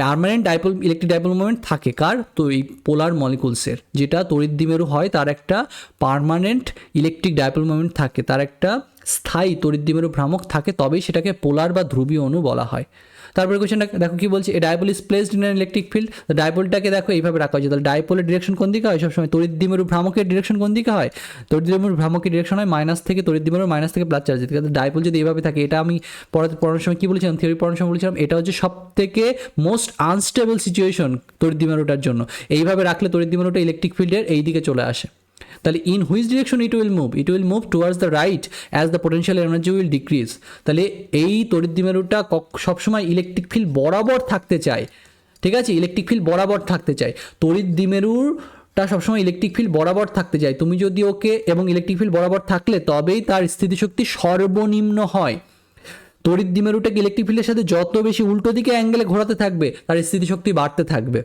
Speaker 1: Permanent dipole electric dipole moment থাকে কার, তো এই পোলার মলিকুলসের। যেটা তড়িৎ দ্বিমেরু হয় তার একটা পার্মানেন্ট ইলেকট্রিক ডাইপোল মোমেন্ট থাকে, তার একটা স্থায়ী তড়িৎ দ্বিমেরু ভ্রামক থাকে, তবেই সেটাকে পোলার বা ধ্রুবীয় অণু বলা হয়। তারপরে কোয়েশ্চেনটা দেখো কি বলছে, a dipole is placed in an electric field. ডাইপোলটাকে দেখো এইভাবে রাখা হয়েছে, তাহলে ডাইপোলের ডিরেকশন কোন দিকে হয় সবসময়, তড়িৎ দ্বিমেরু ভ্রামকের ডিরেকশন কোন দিকে হয়, তড়িৎ দ্বিমেরু ভ্রামকের ডিরেকশন হয় মাইনাস থেকে, তড়িৎ দ্বিমেরু মাইনাস থেকে প্লাস চার্জ। কিন্তু ডাইপোল যদি এইভাবে থাকে, এটা আমি পড়ানোর সময় কি বলেছিলাম, থিওরি পড়ানোর সময় বলেছিলাম, এটা হচ্ছে সব থেকে মোস্ট আনস্টেবল সিচুয়েশন তড়িৎ দ্বিমেরুটার জন্য। এইভাবে রাখলে তড়িৎ দ্বিমেরুটা ইলেকট্রিক ফিল্ডের এই দিকে চলে আসে। তাহলে in which direction it will move towards the right as the potential energy will decrease. তাহলে এই তড়িৎ দ্বিমেরুটা সবসময় ইলেকট্রিক ফিল্ড বরাবর থাকতে চায়। ঠিক আছে, ইলেকট্রিক ফিল্ড বরাবর থাকতে চায়, তড়িৎ দ্বিমেরুটা সবসময় ইলেকট্রিক ফিল্ড বরাবর থাকতে চায়। তুমি যদি ওকে এবং ইলেকট্রিক ফিল্ড বরাবর থাকলে তবেই তার স্থিতিশক্তি সর্বনিম্ন হয়। তড়িৎ দ্বিমেরুটাকে ইলেকট্রিক ফিল্ডের সাথে যত বেশি উল্টো দিকে অ্যাঙ্গেলে ঘোরাতে থাকবে তার স্থিতিশক্তি বাড়তে থাকবে,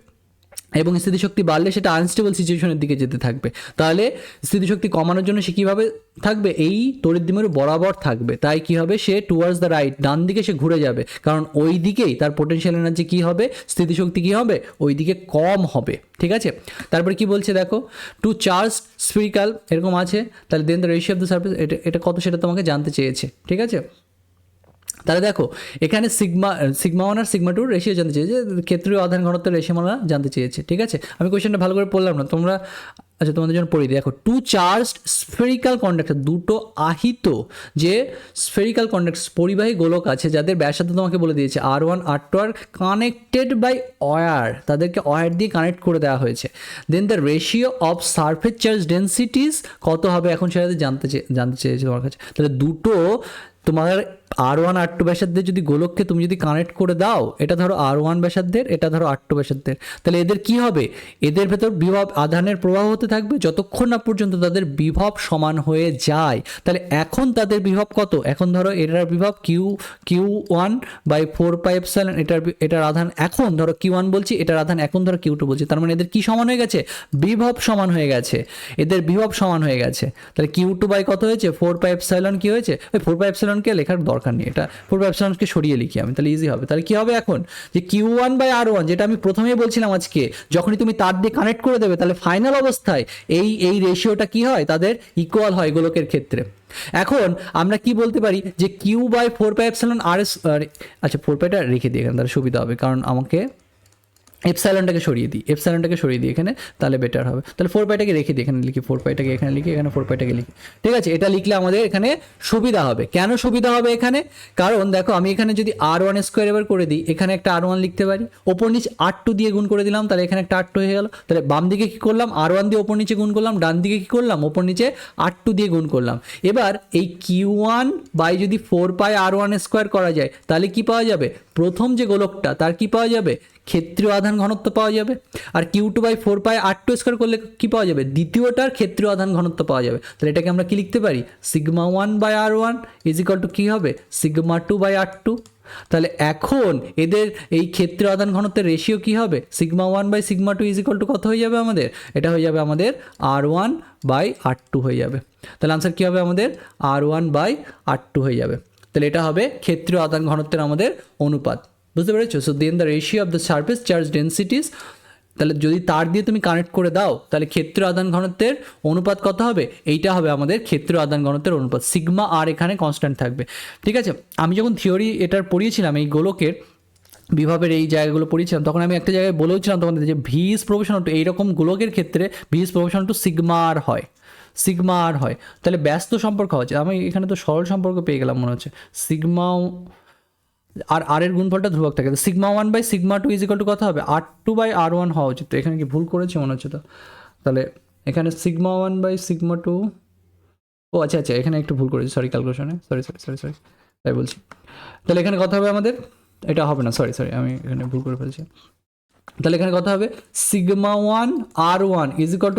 Speaker 1: এবং স্থিতিশক্তি বাড়লে সেটা আনস্টেবল সিচুয়েশনের দিকে যেতে থাকবে। তাহলে স্থিতিশক্তি কমানোর জন্য সে কীভাবে থাকবে, এই তড়িৎ দ্বিমেরু বরাবর থাকবে। তাই কী হবে, সে টুয়ার্ডস দ্য রাইট, ডান দিকে সে ঘুরে যাবে, কারণ ওই দিকেই তার পোটেনশিয়াল এনার্জি কী হবে, স্থিতিশক্তি কী হবে, ওই দিকে কম হবে। ঠিক আছে, তারপরে কি বলছে দেখো, টু চার্জ স্ফেরিক্যাল এরকম আছে, তাহলে then the ratio of the surface, এটা কত সেটা তোমাকে জানতে চেয়েছে। ঠিক আছে, তাহলে দেখো এখানে সিগমা 1 আর সিগমা 2 রেশিও জানতে চেয়েছে, ক্ষেত্রীয় আধান ঘনত্বের রেশিও আমরা জানতে চেয়েছে। ঠিক আছে, আমি কোয়েশ্চেনটা ভালো করে পড়লাম না, তোমরা আচ্ছা তোমাদের জন্য পড়ি। দেখো টু চার্জড স্ফেরিক্যাল কন্ডাক্টর, দুটো আহিত যে স্ফেরিক্যাল কন্ডাক্টর পরিবাহী গোলক আছে যাদের ব্যাসার্ধ তোমাকে বলে দিয়েছে R1 R2 আর কানেক্টেড বাই ওয়্যার, তাদেরকে ওয়্যার দিয়ে কানেক্ট করে দেওয়া হয়েছে। Then the ratio of surface charge densities কত হবে এখন সেটা জানতে চেয়েছে তোমার কাছে। তাহলে দুটো তোমার R1 R2 ব্যাসার্ধের যদি গোলককে তুমি যদি কানেক্ট করে দাও, এটা ধরো R1 ব্যাসার্ধের, এটা ধরো R2 ব্যাসার্ধের, তাহলে এদের কি হবে, এদের ভেতর বিভব আধানের প্রবাহ হতে থাকবে যতক্ষণ না পর্যন্ত তাদের বিভব সমান হয়ে যায়। তাহলে এখন তাদের বিভব কত, এখন ধরো এটার বিভব Q1/4πε, এটার আধান এখন ধরো Q1 বলছি, এটার আধান এখন ধরো Q2 বলছি, তার মানে এদের কি সমান হয়ে গেছে, বিভব সমান হয়ে গেছে, এদের বিভব সমান হয়ে গেছে। তাহলে Q2 বাই কত হয়েছে, 4πε কি হয়েছে, ওই 4πε লেখার দরকার নেই, এটা 4πε সরিয়ে লিখি আমি, তাহলে ইজি হবে। তাহলে কি হবে এখন, যে Q1/R1, যেটা আমি প্রথমেই বলছিলাম আজকে, যখনই তুমি তার দিয়ে কানেক্ট করে দেবে তাহলে ফাইনাল অবস্থায় এই রেশিওটা কি হয়, তাদের ইকুয়াল হয় গোলকের ক্ষেত্রে। এখন আমরা কি বলতে পারি যে Q/4πε RS, আচ্ছা 4πটা রেখে দিই এখানে, তাহলে সুবিধা হবে, কারণ আমাকে এপসাইলনটাকে সরিয়ে দিই এখানে, তাহলে বেটার হবে। তাহলে 4πটাকে রেখে দিই এখানে, লিখি 4πটাকে এখানে লিখি, এখানে 4πটাকে লিখি, ঠিক আছে। এটা লিখলে আমাদের এখানে সুবিধা হবে। কেন সুবিধা হবে এখানে, কারণ দেখো আমি এখানে যদি R1² এবার করে দিই, এখানে একটা R1 লিখতে পারি, ওপর নিচ R2 দিয়ে গুণ করে দিলাম, তাহলে এখানে একটা R2 হয়ে গেল। তাহলে বাম দিকে কি করলাম, R1 দিয়ে ওপর নিচে গুণ করলাম, ডান দিকে কি করলাম, ওপর নিচে R2 দিয়ে গুণ করলাম। এবার এই Q1 বাই যদি 4πR1² করা যায়, তাহলে কি পাওয়া যাবে, প্রথম যে গোলকটা তার কি পাওয়া যাবে, ক্ষেত্রীয় আধান ঘনত্ব পাওয়া যাবে। আর Q2/4πR2² করলে কি পাওয়া যাবে, দ্বিতীয়টার ক্ষেত্রীয় আধান ঘনত্ব পাওয়া যাবে। তাহলে এটাকে আমরা কি লিখতে পারি, σ1/R1 কি হবে, σ2/R2। তাহলে এখন এদের এই ক্ষেত্রীয় আধান ঘনত্বের রেশিও কি হবে, σ1/σ2 কত হয়ে যাবে আমাদের, এটা হয়ে যাবে আমাদের R1/R2 হয়ে যাবে। তাহলে আনসার কি হবে আমাদের, R1/R2 হয়ে যাবে। তাহলে এটা হবে ক্ষেত্রীয় আধান ঘনত্বের আমাদের অনুপাত, বুঝতে পেরেছো। So then the ratio of the surface charge densities, তাহলে যদি তার দিয়ে তুমি কানেক্ট করে দাও তাহলে ক্ষেত্রীয় আধান ঘনত্বের অনুপাত কত হবে, এইটা হবে আমাদের ক্ষেত্রীয় আধান ঘনত্বের অনুপাত, সিগমা আর এখানে কনস্ট্যান্ট থাকবে, ঠিক আছে। আমি যখন থিওরি এটার পড়িয়েছিলাম এই গোলকের বিভবের এই জায়গাগুলো পড়িয়েছিলাম, তখন আমি একটা জায়গায় বলেওছিলাম তোমাদের যে ভি ইজ প্রপোর্শনাল টু, এইরকম গোলকের ক্ষেত্রে V is proportional to sigma R হয়, তাহলে ব্যস্ত সম্পর্ক হচ্ছে, আমি এখানে তো সরল সম্পর্ক পেয়ে গেলাম মনে হচ্ছে, সিগমা আর এর গুণফলটা ধ্রুবক থাকে, σ1/σ2 কত হবে, R2/R1 হওয়া উচিত। তো এখানে কি ভুল করেছি মনে হচ্ছে, তো তাহলে এখানে σ1/σ2, ও আচ্ছা এখানে একটু ভুল করেছি, সরি ক্যালকুলেশনে, সরি তাই বলছি। তাহলে এখানে কত হবে আমাদের, এটা হবে না, সরি আমি এখানে ভুল করে ফেলছি। তাহলে এখানে কত হবে, σ1R1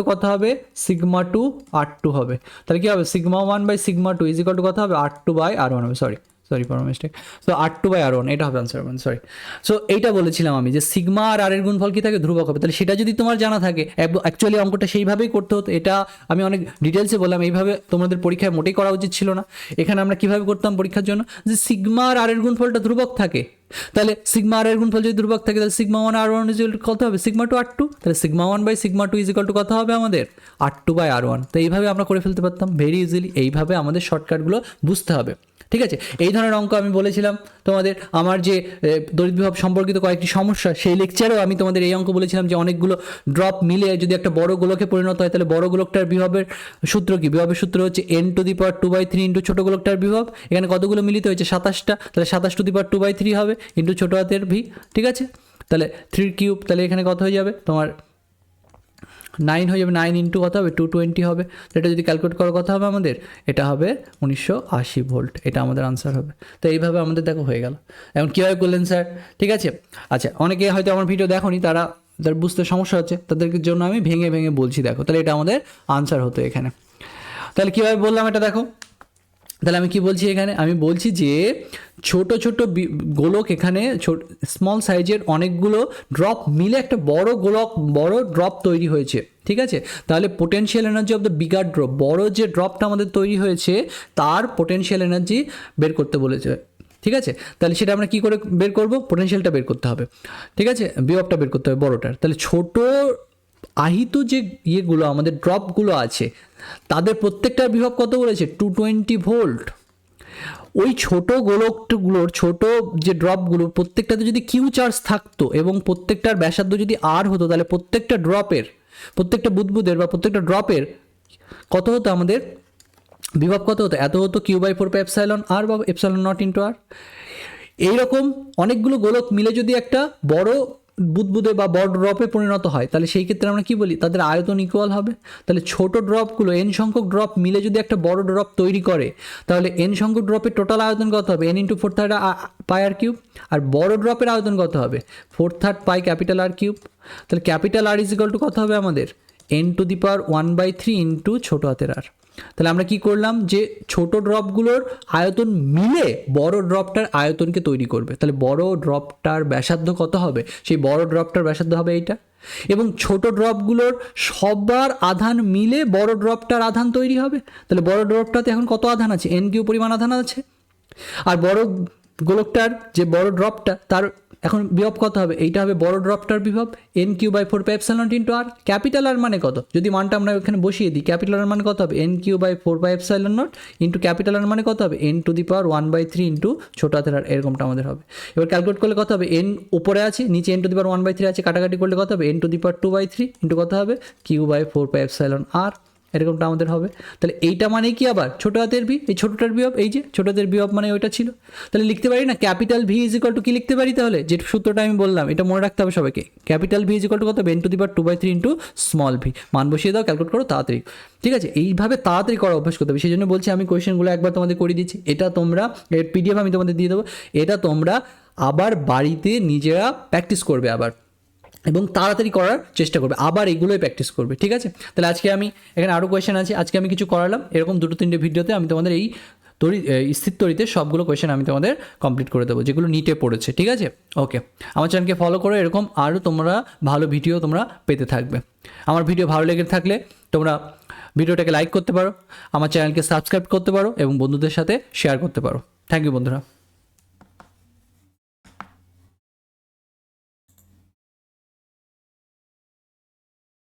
Speaker 1: কত হবে, σ2R2 হবে। তাহলে কি হবে, σ1/σ2 কত হবে, R2/R1 হবে, sorry for mistake. So R2/R1 এটা হবে আনসার, সরি। সো এইটা বলেছিলাম আমি যে সিগমা আর আর এর গুণফল কি থাকে, ধ্রুবক হবে। তাহলে সেটা যদি তোমার জানা থাকে, অ্যাকচুয়ালি অঙ্কটা সেইভাবেই করতে হতো, এটা আমি অনেক ডিটেলসে বললাম, এইভাবে তোমাদের পরীক্ষায় মোটেই করা উচিত ছিল না। এখানে আমরা কিভাবে করতাম পরীক্ষার জন্য, যে সিগমা আর আর এর গুণফলটা ধ্রুবক থাকে, তাহলে সিগমা আর এর গুণফল যদি ধ্রুবক থাকে তাহলে σ1R1 কত হবে, σ2R2, তাহলে σ1/σ2 কত হবে আমাদের, R2/R1। তো এইভাবে আমরা করে ফেলতে পারতাম ভেরি ইজিলি, এইভাবে আমাদের শর্টকাটগুলো বুঝতে হবে, ঠিক আছে। এই ধরনের অঙ্ক আমি বলেছিলাম তোমাদের, আমার যে তড়িৎ বিভব সম্পর্কিত কয়েকটি সমস্যা, সেই লেকচারেও আমি তোমাদের এই অঙ্ক বলেছিলাম যে অনেকগুলো ড্রপ মিলে যদি একটা বড় গোলকে পরিণত হয়, তাহলে বড় গোলকটার বিভবের সূত্র কি, বিভবের সূত্র হচ্ছে n⁻2/3 ইন্টু ছোটো গোলকটার বিভব। এখানে কতগুলো মিলিত হয়েছে, 27টা, তাহলে 27⁻2/3 হবে ইন্টু ছোটো হাতের ভি, ঠিক আছে। তাহলে 3³ তাহলে এখানে কত হয়ে যাবে তোমার 9 হয়ে যাবে, 9 ইন্টু কত হবে, 220 হবে। এটা যদি ক্যালকুলেট করার কথা হবে আমাদের, এটা হবে 1980 ভোল্ট, এটা আমাদের আনসার হবে। তো এইভাবে আমাদের দেখো হয়ে গেল। এখন কীভাবে করলেন স্যার, ঠিক আছে। আচ্ছা, অনেকে হয়তো আমার ভিডিও দেখোনি, তারা বুঝতে সমস্যা হচ্ছে, তাদেরকে জন্য আমি ভেঙে বলছি, দেখো তাহলে এটা আমাদের আনসার হতো এখানে। তাহলে কীভাবে বললাম এটা দেখো, তাহলে আমি কি বলছি এখানে, আমি বলছি যে ছোট গোলক, এখানে স্মল সাইজের অনেকগুলো ড্রপ মিলে একটা বড় ড্রপ তৈরি হয়েছে, ঠিক আছে। তাহলে potential energy of the bigger drop, বড় যে ড্রপটা আমাদের তৈরি হয়েছে তার পোটেনশিয়াল এনার্জি বের করতে বলেছে, ঠিক আছে। তাহলে সেটা আমরা কি করে বের করব, পোটেনশিয়ালটা বের করতে হবে, ঠিক আছে, বিভবটা বের করতে হবে বড়টার। তাহলে ছোট আহিত যে ইয়েগুলো আমাদের ড্রপগুলো আছে তাদের প্রত্যেকটার বিভব কত বলেছে, 220 ভোল্ট। ওই ছোট গোলকগুলোর ছোট যে ড্রপগুলো প্রত্যেকটাতে যদি কিউ চার্জ থাকতো এবং প্রত্যেকটার ব্যাসার্ধ যদি আর হতো, তাহলে প্রত্যেকটা বুদবুদের বা প্রত্যেকটা ড্রপের কত হতো আমাদের বিভব, কত হতো, এত হতো Q/4πε বা ε0 ইন্টু আর। এইরকম অনেকগুলো গোলক মিলে যদি একটা বড় বুদবুদে বা বড় ড্রপে পরিণত হয়, তাহলে সেই ক্ষেত্রে আমরা কি বলি, তাদের আয়তন ইকুয়াল হবে। তাহলে ছোট ড্রপগুলো এন সংখ্যক ড্রপ মিলে যদি একটা বড় ড্রপ তৈরি করে, তাহলে এন সংখ্যক ড্রপের টোটাল আয়তন কত হবে, n into 4/3 pi r cube. আর বড় ড্রপের আয়তন কত হবে, 4/3 পাই ক্যাপিটাল আর কিউব। তাহলে capital R is equal to কত হবে আমাদের, n⁻⁴ ইন্টু ছোট হাতের আর। তাহলে আমরা কি করলাম, যে ছোট ড্রপগুলোর আয়তন মিলে বড় ড্রপটার আয়তনকে তৈরি করবে। তাহলে বড় ড্রপটার ব্যাসার্ধ কত হবে, সেই বড় ড্রপটার ব্যাসার্ধ হবে এইটা। এবং ছোট ড্রপগুলোর সবার আধান মিলে বড় ড্রপটার আধান তৈরি হবে। তাহলে বড় ড্রপটাতে এখন কত আধান আছে, n কিউ পরিমাণ আধান আছে। আর বড় গোলকটার যে বড় ড্রপটা তার এখন বিভব কত হবে, এইটা হবে বড় ড্রপটার বিভব, n/4πε0 ইন্টু আর। ক্যাপিটাল আর মানে কত, যদি মানটা আমরা এখানে বসিয়ে দিই, ক্যাপিটাল আর মানে কত হবে, n/4πε0 ইন্টু ক্যাপিটাল আর মানে কত হবে, n⁻⁴ ইন্টু ছোট হাতের আর, এরকমটা আমাদের হবে। এবার ক্যালকুলেট করলে কত হবে, n উপরে আছে, নিচে n⁻⁴ আছে, কাটাকাটি করলে কত হবে, n⁻² ইন্টু কত হবে, q/4πε0 এরকমটা আমাদের হবে। তাহলে এইটা মানে কি, আবার ছোট হাতের ভি, এই ছোটটার বিভব, এই যে ছোট হাতের বিভব মানে ওইটা ছিল। তাহলে লিখতে পারি না, capital V is equal two কি লিখতে পারি, তাহলে যে সূত্রটা আমি বললাম এটা মনে রাখতে হবে সবাইকে, capital V is equal to কত, n⁻² ইন্টু স্মল ভি। মান বসিয়ে দাও, ক্যালকুলেট করো তাড়াতাড়ি, ঠিক আছে। এইভাবে তাড়াতাড়ি করা অভ্যাস করতে হবে, সেই জন্য বলছি আমি কোয়েশ্চেনগুলো একবার তোমাদের করে দিচ্ছি, এটা তোমরা এর পিডিএফ আমি তোমাদের দিয়ে দেবো, এটা তোমরা আবার বাড়িতে নিজেরা প্র্যাকটিস করবে আবার, এবং তাড়াতাড়ি করার চেষ্টা করবে, আবার এগুলোই প্র্যাকটিস করবে, ঠিক আছে। তাহলে আজকে আমি এখানে আরও কোয়েশ্চেন আছে, আজকে আমি কিছু করালাম, এরকম 2-3টে ভিডিওতে আমি তোমাদের এই স্থির তড়িতে সবগুলো কোয়েশ্চেন আমি তোমাদের কমপ্লিট করে দেবো, যেগুলো নিটে পড়েছে, ঠিক আছে। ওকে, আমার চ্যানেলকে ফলো করো, এরকম আরও তোমরা ভালো ভিডিও তোমরা পেতে থাকবে। আমার ভিডিও ভালো লেগে থাকলে তোমরা ভিডিওটাকে লাইক করতে পারো, আমার চ্যানেলকে সাবস্ক্রাইব করতে পারো এবং বন্ধুদের সাথে শেয়ার করতে পারো। থ্যাংক ইউ বন্ধুরা।